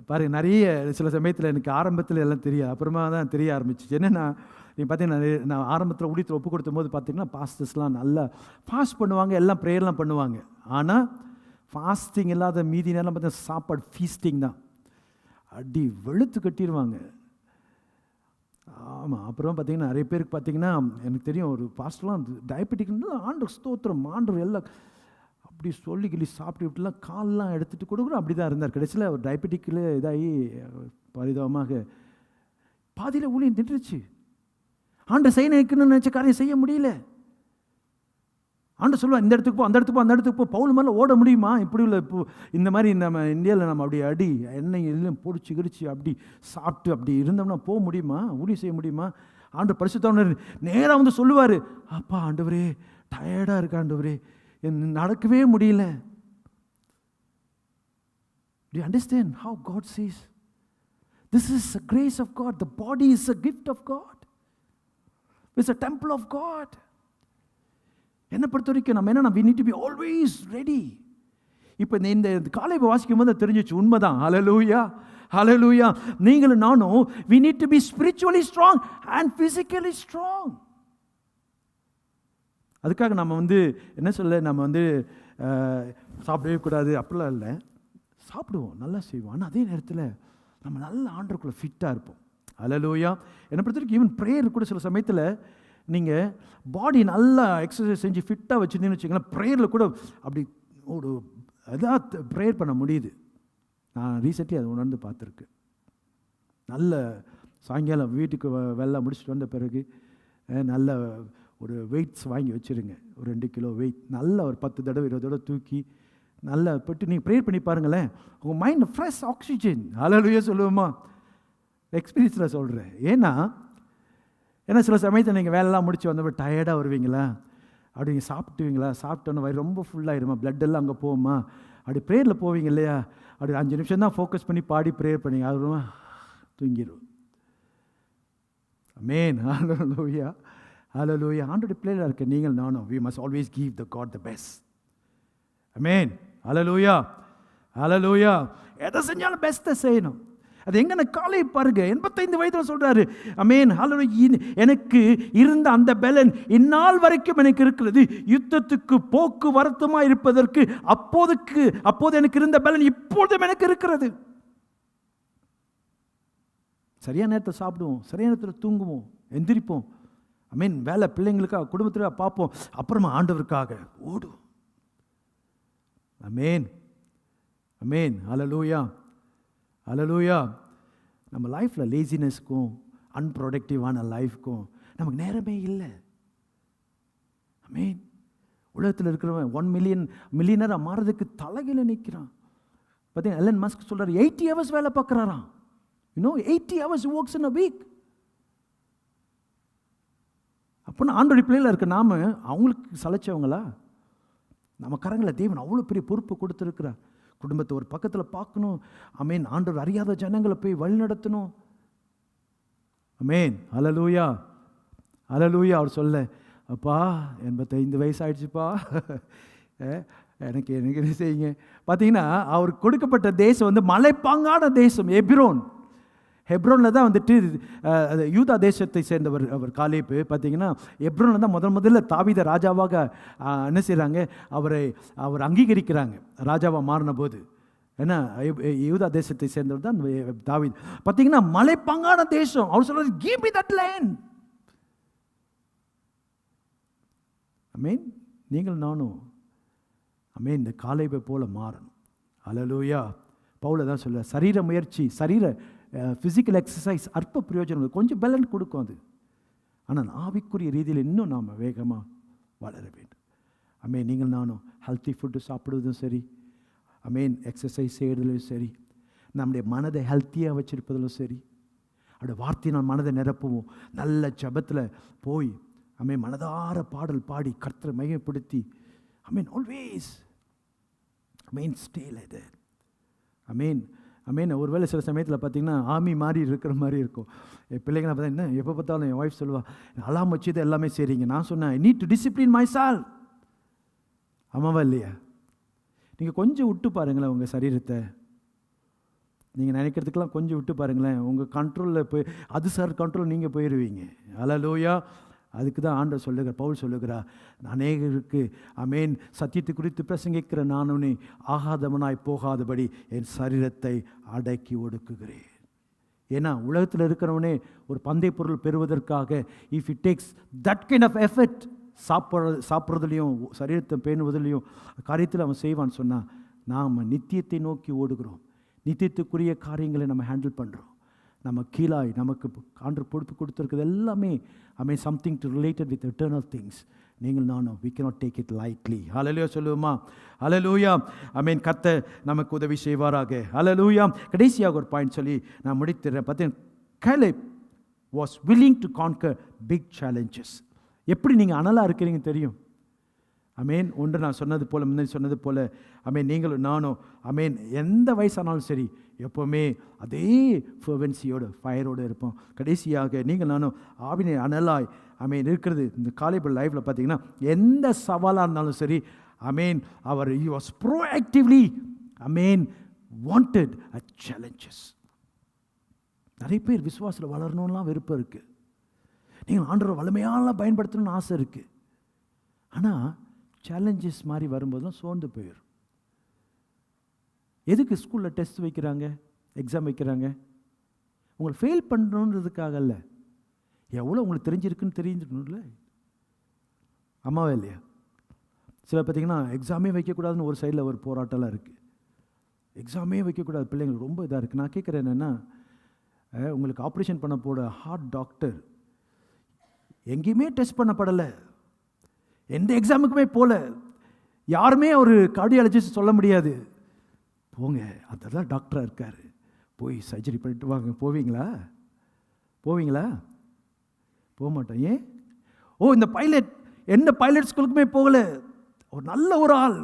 பாருங்கள். நிறைய சில சமயத்தில் எனக்கு ஆரம்பத்தில் எல்லாம் தெரியாது, அப்புறமா தான் தெரிய ஆரம்பிச்சிச்சு. என்னென்னா நீங்கள் பார்த்தீங்கன்னா நான் ஆரம்பத்தில் ஊழியத்தில் ஒப்பு கொடுத்தும் போது பார்த்தீங்கன்னா பாஸ்டர்ஸ்லாம் நல்லா ஃபாஸ்ட் பண்ணுவாங்க, எல்லாம் ப்ரேயர்லாம் பண்ணுவாங்க. ஆனால் ஃபாஸ்டிங் இல்லாத மீதி நேரம் பார்த்தீங்கன்னா சாப்பாடு ஃபீஸ்டிங் தான், அடி வெளுத்து கட்டிடுவாங்க. ஆமாம். அப்புறம் பார்த்தீங்கன்னா நிறைய பேருக்கு பார்த்தீங்கன்னா எனக்கு தெரியும் ஒரு பாஸ்டர்லாம் டயபெட்டிக்னா ஆண்டவர் ஸ்தோத்திரம், ஆண்டவர் எல்லாம் அப்படி சொல்லி சாப்பிட்டு விட்டுலாம் கால்லாம் எடுத்துகிட்டு கொடுக்குறோம். அப்படி தான் இருந்தார். கடைசியில் ஒரு டயபெட்டிக்கில் இதாகி பரிதாபமாக பாதியில் ஊழியம் நின்றுச்சு. ஆண்டவர் செய்ய நினைக்கணும்னு நினச்ச காரியம் செய்ய முடியல. ஆண்டு சொல்லுவான், இந்த இடத்துக்கு போ, அந்த இடத்துக்கு போ, அந்த இடத்துக்கு போ. பவுல் மேலே ஓட முடியுமா? இப்படி உள்ள இப்போ இந்த மாதிரி நம்ம இந்தியாவில் நம்ம அப்படி அடி எண்ணெய் எல்லாம் பொடிச்சு கிடிச்சு அப்படி சாப்பிட்டு அப்படி இருந்தோம்னா போக முடியுமா? ஊழியம் செய்ய முடியுமா? ஆண்டு பரிசுத்தவான் நேராக வந்து சொல்லுவார், அப்பா ஆண்டவரே டயர்டாக இருக்கு ஆண்டவரே, நடக்கவே முடியல. Do you understand how God sees? This is the grace of God. The body is a gift of God. It's a temple of God. என்னை பொறுத்த வரைக்கும் நம்ம என்ன, we need to be always ready. இப்போ இந்த காலை வாசிக்கும் போது தெரிஞ்சிச்சு, உண்மைதான். ஹல்லேலூயா, ஹல்லேலூயா. நீங்களும் நானும் we need to be spiritually strong and physically strong. அதுக்காக நம்ம வந்து என்ன சொல்ல, நம்ம வந்து சாப்பிடவே கூடாது அப்படிலாம் இல்லை. சாப்பிடுவோம், நல்லா செய்வோம். ஆனால் அதே நேரத்தில் நம்ம நல்ல ஆண்டருக்குள்ளே ஃபிட்டாக இருப்போம். ஹல்லேலூயா. என்னை பொறுத்த வரைக்கும் ஈவன் ப்ரேயர் கூட சில சமயத்தில் நீங்கள் பாடி நல்லா எக்ஸசைஸ் செஞ்சு ஃபிட்டாக வச்சுருந்தீங்கன்னு வச்சுக்கோங்களேன், ப்ரேயரில் கூட அப்படி ஒரு இதாக ப்ரேயர் பண்ண முடியுது. நான் ரீசெண்ட்லி அதை உணர்ந்து பார்த்துருக்கேன். நல்ல சாயங்காலம் வீட்டுக்கு வெள்ளை முடிச்சுட்டு வந்த பிறகு நல்ல ஒரு வெயிட்ஸ் வாங்கி வச்சுருங்க, ஒரு 2 கிலோ வெயிட், நல்லா ஒரு 10 தடவை 20 தடவை தூக்கி நல்லா போட்டு நீங்கள் ப்ரேயர் பண்ணி பாருங்களேன், உங்கள் மைண்ட் ஃப்ரெஷ் ஆக்சிஜன். ஹல்லேலூயா சொல்லுவோமா? எக்ஸ்பீரியன்ஸில் சொல்கிறேன். ஏன்னா சில சமயத்தில் நீங்கள் வேலைலாம் முடிச்சு வந்தப்போ டயர்டாக வருவீங்களா, அப்படி நீங்கள் சாப்பிட்டுவீங்களா, சாப்பிட்டோன்னு வயிறு ரொம்ப ஃபுல்லாகிடுமா, பிளட் எல்லாம் அங்கே போகுமா, அப்படி ப்ரேயரில் போவீங்க இல்லையா, அப்படி 5 நிமிஷம் தான் ஃபோக்கஸ் பண்ணி பாடி ப்ரேயர் பண்ணிங்க, அது தூங்கிடும். ஆமென். ஹல்லேலூயா, ஹல்லேலூயா. ஆண்டோட பிள்ளையாக இருக்க நீங்கள் நானும் we must always give the God the best. ஆமென். ஹல்லேலூயா, ஹல்லேலூயா. எதை செஞ்சாலும் பெஸ்ட்டை செய்யணும். அது எங்கே காலை பாருங்க, 85 வயதில் சொல்கிறாரு. ஆமென், ஹல்லேலூயா. எனக்கு இருந்த அந்த பலன் இந்நாள் வரைக்கும் எனக்கு இருக்கிறது. யுத்தத்துக்கு போக்குவரத்துமாக இருப்பதற்கு அப்போது எனக்கு இருந்த பலன் இப்பொழுதும் எனக்கு இருக்கிறது. சரியான நேரத்தில் சாப்பிடுவோம், சரியான நேரத்தில் தூங்குவோம், எந்திரிப்போம். ஆமென். வேலை பிள்ளைங்களுக்காக குடும்பத்துக்காக பார்ப்போம், அப்புறமா ஆண்டவருக்காக ஓடுவோம். ஆமென், ஆமென். ஹல்லேலூயா, ஹல்லேலூயா. நம்ம லைஃப்பில் லேசினஸ்க்கும் அன்ப்ரொடக்டிவான லைஃப்க்கும் நமக்கு நேரமே இல்லை. ஆமென். உலகத்தில் இருக்கிறவன் 1 மில்லியனராக மாறதுக்கு தலைகீழ நிற்கிறான். பார்த்தீங்கன்னா எலன் மஸ்க் சொல்கிறார், 80 hours வேலை பார்க்குறாராம். 80 hours works in a week. அப்போனா ஆண்டோடைய பிள்ளையில் இருக்க நாம அவங்களுக்கு சலைச்சவங்களா? நம்ம கரங்களை தேவன் அவ்வளோ பெரிய பொறுப்பு கொடுத்துருக்கிறார். குடும்பத்தை ஒரு பக்கத்தில் பார்க்கணும். ஆமென். ஆண்டவர் அறியாத ஜனங்களை போய் வழி நடத்தணும். ஆமென். ஹல்லேலூயா, ஹல்லேலூயா. அவர் சொல்ல, அப்பா 85 வயசு ஆயிடுச்சுப்பா, எனக்கு என்ன செய்யுங்க. பார்த்தீங்கன்னா அவர் கொடுக்கப்பட்ட தேசம் வந்து மலைப்பாங்கான தேசம், ஹெப்ரோனில் தான் வந்துட்டு யூதா தேசத்தை சேர்ந்தவர் அவர் காலேப்பு. பார்த்தீங்கன்னா ஹெப்ரோனில் தான் முதல்ல தாவீதை ராஜாவாக என்ன செய்கிறாங்க, அவர் அங்கீகரிக்கிறாங்க ராஜாவாக மாறின போது. ஏன்னா யூதா தேசத்தை சேர்ந்தவர் தான் தாவீது. பார்த்தீங்கன்னா மலைப்பாங்கான தேசம். அவர் சொல்றாரு, give me that land. ஆமென். நீங்கள் நானும் ஆமென் இந்த காலேப்பை போல மாறணும். ஹல்லேலூயா. பவுல் தான் சொல்ல, சரீர முயற்சி, ஃபிசிக்கல் எக்ஸசைஸ் அற்ப பிரயோஜனம், கொஞ்சம் பேலன்ஸ் கொடுக்கும் அது. ஆனால் ஆவிக்குரிய ரீதியில் இன்னும் நாம் வேகமாக வளர வேண்டும். ஆமென். நீங்கள் நானும் ஹெல்த்தி ஃபுட்டு சாப்பிடுவதும் சரி, ஆமென், எக்ஸசைஸ் செய்கிறதுலும் சரி, நம்முடைய மனதை ஹெல்த்தியாக வச்சுருப்பதிலும் சரி, அப்படி வார்த்தையினால் மனதை நிரப்புவோம். நல்ல ஜபத்தில் போய் ஆமென் மனதார பாடல் பாடி கர்த்தரை மையப்படுத்தி amen always amen stay like that. Amen, amen. ஒருவேளை சில சமயத்தில் பார்த்தீங்கன்னா ஆமி மாதிரி இருக்கிற மாதிரி இருக்கும். என் பிள்ளைங்க பார்த்தா என்ன எப்போ பார்த்தாலும் என் ஒய்ஃப் சொல்லுவாள், அலாம் வச்சுது எல்லாமே சரிங்க. நான் சொன்னேன், I need to discipline my self. ஆமாவா இல்லையா? நீங்கள் கொஞ்சம் விட்டு பாருங்களேன் உங்கள் சரீரத்தை. நீங்கள் நினைக்கிறதுக்கெல்லாம் கொஞ்சம் விட்டு பாருங்களேன், உங்கள் கண்ட்ரோலில் போய் அது சார் கண்ட்ரோல் நீங்கள் போயிடுவீங்க. ஹல்லேலூயா. அதுக்கு தான் ஆண்டவர் சொல்லுகிறார், பவுல் சொல்லுகிறார், அநேகருக்கு ஆமென் சத்தியத்தை குறித்து பிரசங்கிக்கிற நானுனே ஆகாதவனாய் போகாதபடி என் சரீரத்தை அடக்கி ஒடுக்குகிறேன். ஏன்னா உலகத்தில் இருக்கிறவனே ஒரு பந்தய பொருள் பெறுவதற்காக if it takes that kind of effort, சாப்பிட்றதுலையும் சரீரத்தை பேணுவதிலையும் காரியத்தில் அவன் செய்வான்னு சொன்னால், நாம் நித்தியத்தை நோக்கி ஓடுகிறோம். நித்தியத்துக்குரிய காரியங்களை நம்ம ஹேண்டில் பண்ணுறோம். நம்ம கீழாய் நமக்கு ஆண்டு பொறுப்பு கொடுத்துருக்குது எல்லாமே I mean something to related with eternal things. நீங்கள் நானும் we cannot take it lightly. ஹல்லேலூயா சொல்லுவோமா? ஹல்லேலூயா. ஆமென். கர்த்தர் நமக்கு உதவி செய்வாராக. ஹல்லேலூயா. கடைசியாக ஒரு பாயிண்ட் சொல்லி நான் முடித்துறேன். பார்த்தீங்கன்னா Caleb was willing to conquer big challenges. எப்படி நீங்கள் அனலாக இருக்கிறீங்க தெரியும். அமேன். ஒன்று நான் சொன்னது போல், முன்னாடி சொன்னது போல், அமேன், நீங்களும் நானும் அமேன் எந்த வயசானாலும் சரி எப்போவுமே அதே ஃபெர்வென்சியோடு ஃபயரோடு இருப்போம். கடைசியாக நீங்கள் நானும் ஆவினை அனலாய் அமேன் இருக்கிறது. இந்த காலேபு லைஃப்பில் பார்த்தீங்கன்னா எந்த சவாலாக இருந்தாலும் சரி அமேன் அவர் he was proactively amen wanted a challenges. நிறைய பேர் விசுவாசத்தில் வளரணும்லாம் விருப்பம் இருக்குது. நீங்கள் ஆண்டவரை வலிமையாலாம் பயன்படுத்தணும்னு ஆசை இருக்குது. ஆனால் சேலஞ்சஸ் மாதிரி வரும்போதுலாம் சோர்ந்து போயிடும். எதுக்கு ஸ்கூலில் டெஸ்ட் வைக்கிறாங்க, எக்ஸாம் வைக்கிறாங்க? உங்களை ஃபெயில் பண்ணணுன்றதுக்காக இல்லை, எவ்வளோ உங்களுக்கு தெரிஞ்சிருக்குன்னு தெரிஞ்சிருக்கணும்ல. அம்மாவே இல்லையா? சில பார்த்தீங்கன்னா எக்ஸாமே வைக்கக்கூடாதுன்னு ஒரு சைடில் ஒரு போராட்டம்லாம் இருக்குது. எக்ஸாமே வைக்கக்கூடாது, பிள்ளைங்களுக்கு ரொம்ப இதாக இருக்குது. நான் கேட்குறேன் என்னென்னா, உங்களுக்கு ஆப்ரேஷன் பண்ண போட ஹார்ட் டாக்டர் எங்கேயுமே டெஸ்ட் பண்ணப்படலை, எந்த எக்ஸாமுக்குமே போகல, யாருமே ஒரு கார்டியாலஜிஸ்ட் சொல்ல முடியாது, போங்க அதெல்லாம் டாக்டராக இருக்கார், போய் சர்ஜரி பண்ணிட்டு வாங்க. போவீங்களா? போவீங்களா? போக மாட்டோம். ஏன்? இந்த பைலட் எந்த பைலட் ஸ்கூலுக்குமே போகலை, ஒரு நல்ல ஒரு ஆள்,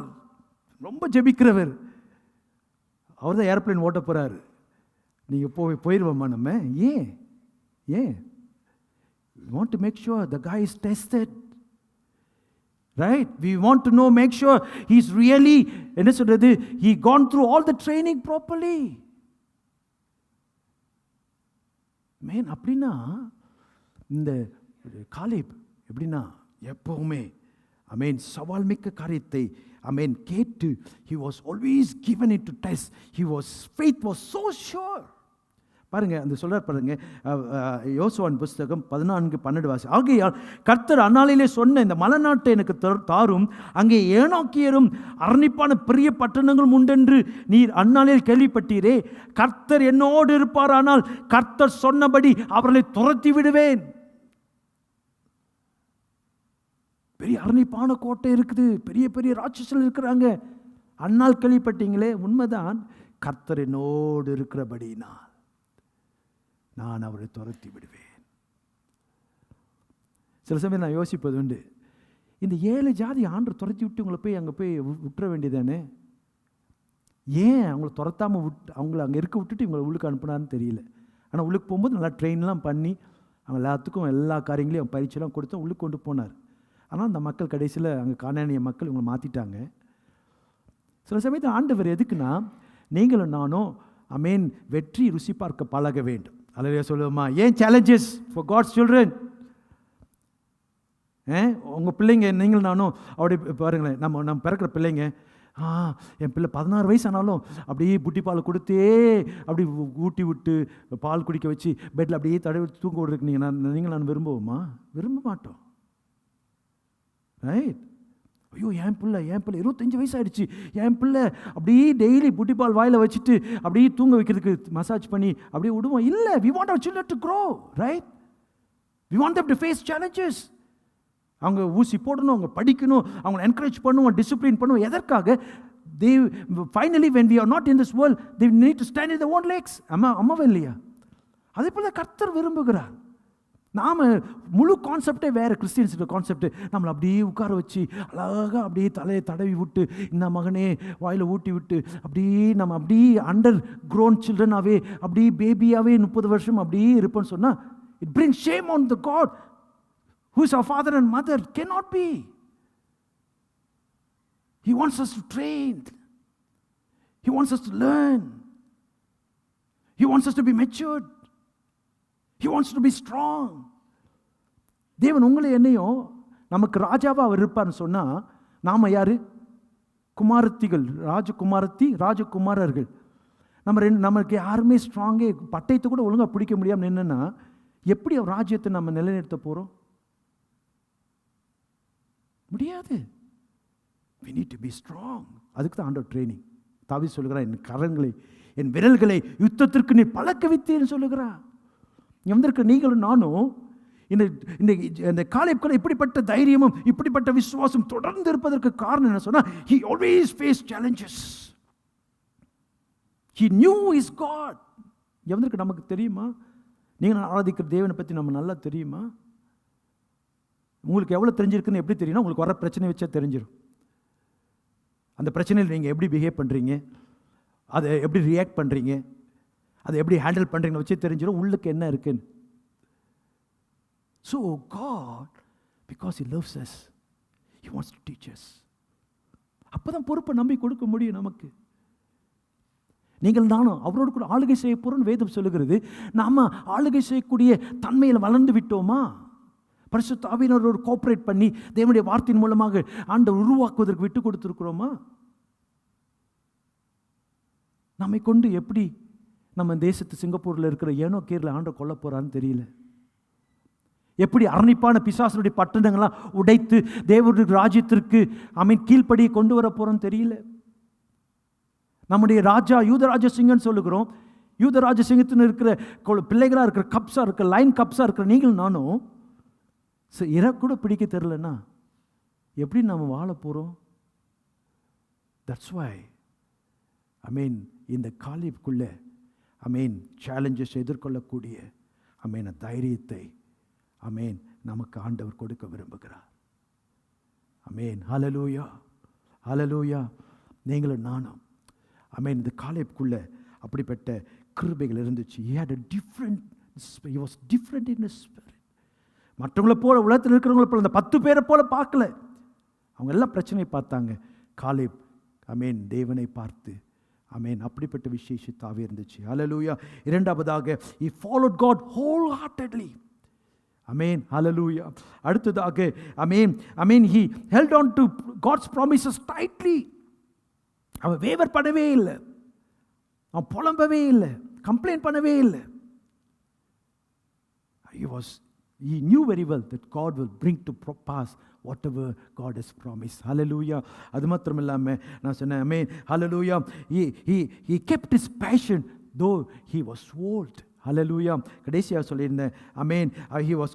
ரொம்ப ஜெபிக்கிறவர், அவர் தான் ஏர்பிளைன் ஓட்ட போகிறாரு. நீங்கள் போயிடுவோம்மா நம்ம? ஏன்? We want to make sure the guy is tested. Right? We want to know, make sure he's really, என்ன சொல்றது, he gone through all the training properly. Man அப்படின்னா இந்த காலேப் எப்படின்னா எப்பவுமே அமேன் சவால் மிக்க காரியத்தை அமேன் கேட்டு he was always given it to test. Faith was so sure. பாருங்க, அந்த சொல்றார் பாருங்க, யோசுவாவின் புஸ்தகம் 14:12 வாசி. ஆகையால் கர்த்தர் அந்நாளிலே சொன்ன இந்த மலைநாட்டை எனக்கு தாரும், அங்கே ஏனோக்கியரும் அரணிப்பான பெரிய பட்டணங்களும் உண்டென்று நீர் அந்நாளில் கேள்விப்பட்டீரே. கர்த்தர் என்னோடு இருப்பாரானால் கர்த்தர் சொன்னபடி அவர்களை துரத்தி விடுவேன். பெரிய அரணிப்பான கோட்டை இருக்குது, பெரிய பெரிய ராட்சசர்கள் இருக்கிறாங்க. அந்நாள் கேள்விப்பட்டீங்களே, உண்மைதான். கர்த்தர் என்னோடு இருக்கிறபடினால் நான் அவரை துரத்தி விடுவேன். சில சமயம் நான் யோசிப்பது உண்டு, இந்த 7 ஜாதி ஆண்டவர் துரத்தி விட்டு உங்களை போய் அங்கே போய் விட்டுற வேண்டியதானே? ஏன் அவங்கள துரத்தாமல் அவங்கள அங்கே இருக்க விட்டுட்டு இவங்களை உள்ளுக்கு அனுப்புனான்னு தெரியல. ஆனால் உள்ளுக்கு போகும்போது நல்லா ட்ரெயின்லாம் பண்ணி அவங்க எல்லாத்துக்கும் எல்லா காரியங்களையும் பயிற்சியெல்லாம் கொடுத்து உள்ளுக்கு கொண்டு போனார். ஆனால் அந்த மக்கள் கடைசியில் அங்கே கானானிய மக்கள் இவங்களை மாற்றிட்டாங்க. சில சமயத்தில் ஆண்டவர் எதுக்குன்னா, நீங்களும் நானும் அமேன் வெற்றி ருசி பார்க்க பழக வேண்டும். அல்லையா சொல்லுவோமா? ஏன் சேலஞ்சஸ் ஃபார் காட்ஸ் சில்ட்ரன்? உங்கள் பிள்ளைங்க நீங்களும் நானும் அப்படி பாருங்களேன், நம்ம பிறக்கிற பிள்ளைங்க, என் பிள்ளை 16 வயசு ஆனாலும் அப்படியே புட்டி பால் கொடுத்தே அப்படி ஊட்டி விட்டு பால் குடிக்க வச்சு பெட்டில் அப்படியே தடவி தூங்க விடுறதுக்கு நீங்கள் நான் விரும்புவோமா? விரும்ப மாட்டோம். ரைட்? ஐயோ, என் பிள்ளை 25 வயசு ஆகிடுச்சு, என் பிள்ளை அப்படியே டெய்லி புட்டிப்பால் வாயில் வச்சுட்டு அப்படியே தூங்க வைக்கிறதுக்கு மசாஜ் பண்ணி அப்படியே விடுவோம். இல்லை, we want our children to grow, right? We want them to face challenges. அவங்க ஊசி போடணும், அவங்க படிக்கணும், அவங்களை என்கரேஜ் பண்ணுவோம், டிசிப்ளின் பண்ணுவோம். எதற்காக? they finally when we are not in this world they need to stand in their own legs. அம்மாவே இல்லையா? அதே போல் கர்த்தர் விரும்புகிறார். நாம் முழு கான்செப்டே வேறு, கிறிஸ்டியன்ஸோட கான்செப்ட். நம்மளை அப்படியே உட்கார வச்சு அழகாக அப்படியே தலையை தடவி விட்டு, இந்த மகனே வாயில் ஊட்டி விட்டு அப்படியே நம்ம அப்படியே அண்டர் க்ரோன் சில்ட்ரனாகவே அப்படியே பேபியாகவே 30 வருஷம் அப்படியே இருப்போன்னு சொன்னால், it brings shame on the God who is our father and mother. Cannot be. He wants us to train. He wants us to learn. He wants us to be matured. He wants to be strong. தேவன் உங்களை என்னையும் நமக்கு ராஜாவாக அவர் இருப்பார்னு சொன்னால், நாம் யார்? குமாரத்திகள், ராஜகுமாரர்கள். நமக்கு யாருமே ஸ்ட்ராங்கே பட்டயத்தை கூட ஒழுங்காக பிடிக்க முடியாமல் என்னன்னா, எப்படி அவர் ராஜ்யத்தை நம்ம நிலைநிறுத்த போகிறோம்? முடியாது. we need to be strong. அதுக்கு தான் ஆண்டவர் ட்ரைனிங். தாவீது சொல்லுகிறார், என் கரங்களை என் விரல்களை யுத்தத்திற்கு நீ பழக்க வைத்தேன்னு சொல்லுகிறார். இங்கே வந்திருக்க நீங்களும் நானும் இந்த காலேப்குள்ள இப்படிப்பட்ட தைரியமும் இப்படிப்பட்ட விசுவாசம் தொடர்ந்து இருப்பதற்கு காரணம் என்ன சொன்னா, he always faced challenges. He knew his God. எவனுக்கு நமக்கு தெரியுமா? நீங்கள் ஆராதிக்கிற தேவனை பற்றி நம்ம நல்லா தெரியுமா? உங்களுக்கு எவ்வளோ தெரிஞ்சிருக்குன்னு எப்படி தெரியும்னா, உங்களுக்கு வர பிரச்சனை வச்சா தெரிஞ்சிடும். அந்த பிரச்சனையில் நீங்கள் எப்படி பிஹேவ் பண்ணுறீங்க, அதை எப்படி ரியாக்ட் பண்ணுறீங்க, அதை எப்படி ஹேண்டில் பண்ணுறீங்கன்னு வச்சு தெரிஞ்சிடும் உள்ளுக்கு என்ன இருக்குன்னு. So God, because He loves us, He wants to teach us. அப்போதான் பொறுப்பை நம்பி கொடுக்க முடியும் நமக்கு. நீங்கள் நானும் அவரோடு கூட ஆளுகை செய்ய போகிறோன்னு வேதம் சொல்லுகிறது. நாம் ஆளுகை செய்யக்கூடிய தன்மையில் வளர்ந்து விட்டோமா? பரிசுத்த ஆவியானவரோடு கோஆப்ரேட் பண்ணி தேவனுடைய வார்த்தையின் மூலமாக ஆண்டவர் உருவாக்குவதற்கு விட்டு கொடுத்துருக்கிறோமா? நம்மை கொண்டு எப்படி நம்ம தேசத்து சிங்கப்பூரில் இருக்கிற ஏனோ கீரில் ஆண்டவர் கொல்ல போகிறான்னு தெரியல. எப்படி அரணிப்பான பிசாசனுடைய பட்டணங்கள்லாம் உடைத்து தேவனுடைய ராஜ்யத்திற்கு கீழ்ப்படியை கொண்டு வர போகிறோன்னு தெரியல. நம்முடைய ராஜா யூதராஜ சிங்கன்னு சொல்லுகிறோம். யூதராஜ சிங்கத்தின் இருக்கிற பிள்ளைகளாக இருக்கிற கப்ஸாக இருக்கிற லைன் கப்ஸாக இருக்கிற நீங்கள் நானும் கூட பிடிக்க தெரிலன்னா எப்படி நம்ம வாழ போகிறோம்? தட்ஸ் வை இந்த காலேப்குள்ள சேலஞ்சஸ் எதிர்கொள்ளக்கூடிய தைரியத்தை நமக்கு ஆண்டவர் கொடுக்க விரும்புகிறார். ஹல்லேலூயா, ஹல்லேலூயா. நீங்களும் நானும் இந்த காலேப்குள்ள அப்படிப்பட்ட கிருபைகள் இருந்துச்சு. He was different in his spirit. மற்றவங்களை போல உலகத்தில் இருக்கிறவங்களை போல அந்த 10 பேரை போல பார்க்கல. அவங்க எல்லாம் பிரச்சனையை பார்த்தாங்க. காலேப் தேவனை பார்த்து அப்படிப்பட்ட விசேஷித்தாவே இருந்துச்சு. ஹல்லேலூயா. இரண்டாவதாக he followed God wholeheartedly. ஹல்லேலூயா. அடுத்ததாக he held on to God's promises tightly. அவன் வேவர் பண்ணவே இல்லை, அவன் புலம்பவே இல்லை, கம்ப்ளைண்ட் பண்ணவே இல்லை. He knew very well that God will bring to pass whatever God has promised. Hallelujah. அது மாத்திரம் இல்லாமல் நான் சொன்னேன், hallelujah, he kept his passion though he was old. Hallelujah. கடைசியாக சொல்லியிருந்தேன், he was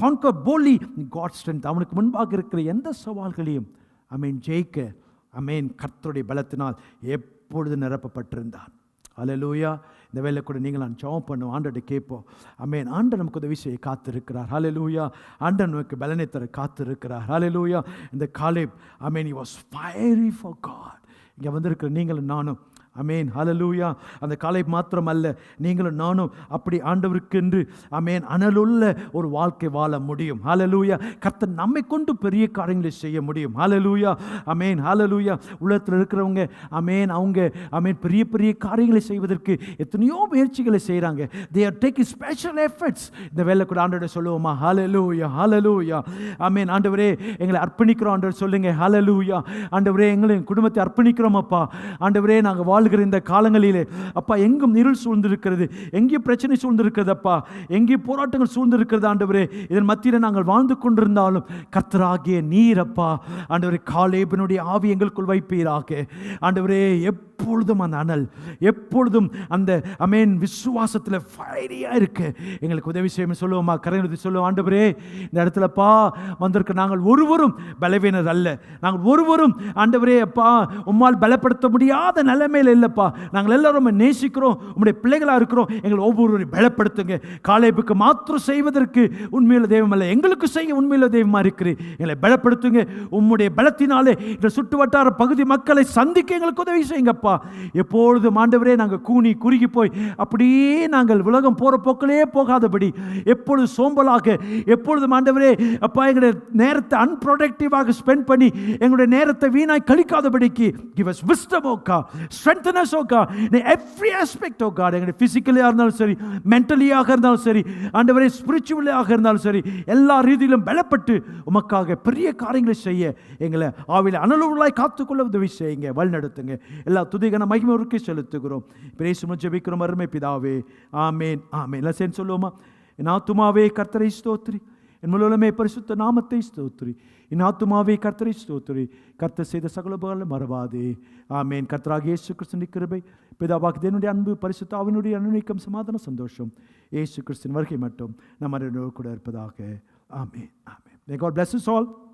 conquer boldly God's strength. அவனுக்கு முன்பாக இருக்கிற எந்த சவால்களையும் ஜெயிக்க கர்த்தருடைய பலத்தினால் எப்பொழுது நிரப்பப்பட்டிருந்தான். ஹல்லேலூயா. இந்த வேலை கூட நீங்கள் நான் ஜெபம் பண்ணுவோம், ஆண்டவர்கிட்ட கேட்போம். ஆண்டவர் நமக்கு உதவி செய்ய காத்திருக்கிறார். ஹல்லேலூயா. ஆண்டவர் நமக்கு பலனை தர காத்திருக்கிறார். ஹல்லேலூயா. இந்த Caleb he was fiery for God. இங்கே வந்திருக்கிற நீங்களும் நானும் ஹல்லேலூயா. அந்த காலேப் மாத்திரம் அல்ல, நீங்களும் நானும் அப்படி ஆண்டவருக்கு என்று அனலுள்ள ஒரு வாழ்க்கை வாழ முடியும். ஹல்லேலூயா. கர்த்தர் நம்மை கொண்டு பெரிய காரியங்களை செய்ய முடியும். ஹல்லேலூயா. ஹல்லேலூயா. உலகத்தில் இருக்கிறவங்க அவங்க பெரிய பெரிய காரியங்களை செய்வதற்கு எத்தனையோ முயற்சிகளை செய்கிறாங்க. they are taking special efforts. இந்த வேலை கூட ஆண்டவரை சொல்லுவோமா? ஹல்லேலூயா, ஹல்லேலூயா. ஆண்டவரே எங்களை அர்ப்பணிக்கிறோம். ஆண்டவர் சொல்லுங்க, ஹல்லேலூயா. ஆண்டவரே எங்களை குடும்பத்தை அர்ப்பணிக்கிறோம் அப்பா. ஆண்டவரே நாங்கள் வாழ்கிற இந்த காலங்களிலே அப்பா எங்கும் இருள் சூழ்ந்திருக்கிறது, எங்கேயும் பிரச்சனை சூழ்ந்திருக்கிறது அப்பா, எங்கேயும் போராட்டங்கள் சூழ்ந்திருக்கிறது ஆண்டவரே. இதன் மத்தியில் நாங்கள் வாழ்ந்து கொண்டிருந்தாலும் கர்த்தராகிய நீர் அப்பா ஆண்டவரே காலேபினுடைய ஆவி எங்களுக்குள் வைப்பீராக. ஆண்டவரே எப்பொழுதும் அந்த அனல், எப்பொழுதும் அந்த விசுவாசத்தில் ஃபயரியா இருக்கு எங்களுக்கு உதவி செய்யும் சொல்லுவோமா? கரையை சொல்லுவோம். ஆண்டவரே இந்த இடத்துலப்பா வந்திருக்க நாங்கள் ஒருவரும் பலவீனர் அல்ல, நாங்கள் ஒருவரும் ஆண்டவரே அப்பா உம்மால் பலப்படுத்த முடியாத நிலைமையில் இல்லைப்பா. நாங்கள் எல்லாரும் நேசிக்கிறோம், உம்முடைய பிள்ளைகளாக இருக்கிறோம். எங்களை ஒவ்வொருவரையும் பலப்படுத்துங்க. காலேபுக்கு மாத்திரம் செய்வதற்கு உண்மையுள்ள தெய்வம் அல்ல, எங்களுக்கு செய்ய உண்மையுள்ள தெய்வமாக இருக்கிறேன். எங்களை பலப்படுத்துங்க. உம்முடைய பலத்தினாலே இந்த சுற்று வட்டார பகுதி மக்களை சந்திக்க எங்களுக்கு உதவி செய்யுங்கப்பா. எப்பொழுதும் ஆண்டவரே நாங்கள் கூனி குறுகி போய் அப்படியே நாங்கள் உலகம் போகிற போக்கிலே போகாதபடி, எப்பொழுது சோம்பலாக, எப்பொழுதும் ஆண்டவரே அப்பா எங்களுடைய நேரத்தை அன்ப்ரொடக்டிவாக ஸ்பெண்ட் பண்ணி எங்களுடைய நேரத்தை வீணாய் கழிக்காதபடிக்கு give us wisdom, oh God, strengthen us, oh God, in every aspect, oh God. எங்களுடைய பிசிக்கலியாக இருந்தாலும் சரி, மென்டலியாக இருந்தாலும் சரி, ஆண்டவரே ஸ்பிரிச்சுவலாக இருந்தாலும் சரி, எல்லா ரீதியிலும் பலப்பட்டு உமக்காக பெரிய காரியங்களை செய்ய எங்களை ஆவில அனலுள்ளாய் காத்துக்கொள்ள உதவி செய்யுங்க, வழிநடத்துங்க. எல்லா துதிகன மகிமைக்கு செலுத்துகிறோம். பிரேசும் ஜெபிக்கிறோம் அருமை பிதாவே. ஆமேன், ஆமேன். எல்லாம் சேர்ந்து சொல்லுவோமா? என் ஆத்துமாவே கர்த்தரை ஸ்தோத்திரி, என் முழுவதுமே பரிசுத்த நாமத்தை ஸ்தோத்திரி. என் ஆத்துமாவே கர்த்தரை ஸ்தோத்திரி. கர்த்தர் செய்த சகல உபகாரங்களை மறவாதே. ஆமென். கர்த்தராகிய இயேசு கிறிஸ்துவின் கிருபை, பிதாவாகிய தேவனுடைய அன்பு, பரிசுத்த ஆவியினுடைய அனுநயிக்கம், சமாதான, சந்தோஷம் இயேசு கிறிஸ்துவின் வருகை மட்டும் நம்ம கூட இருப்பதாக. ஆமென். ஆமென். May God bless us all.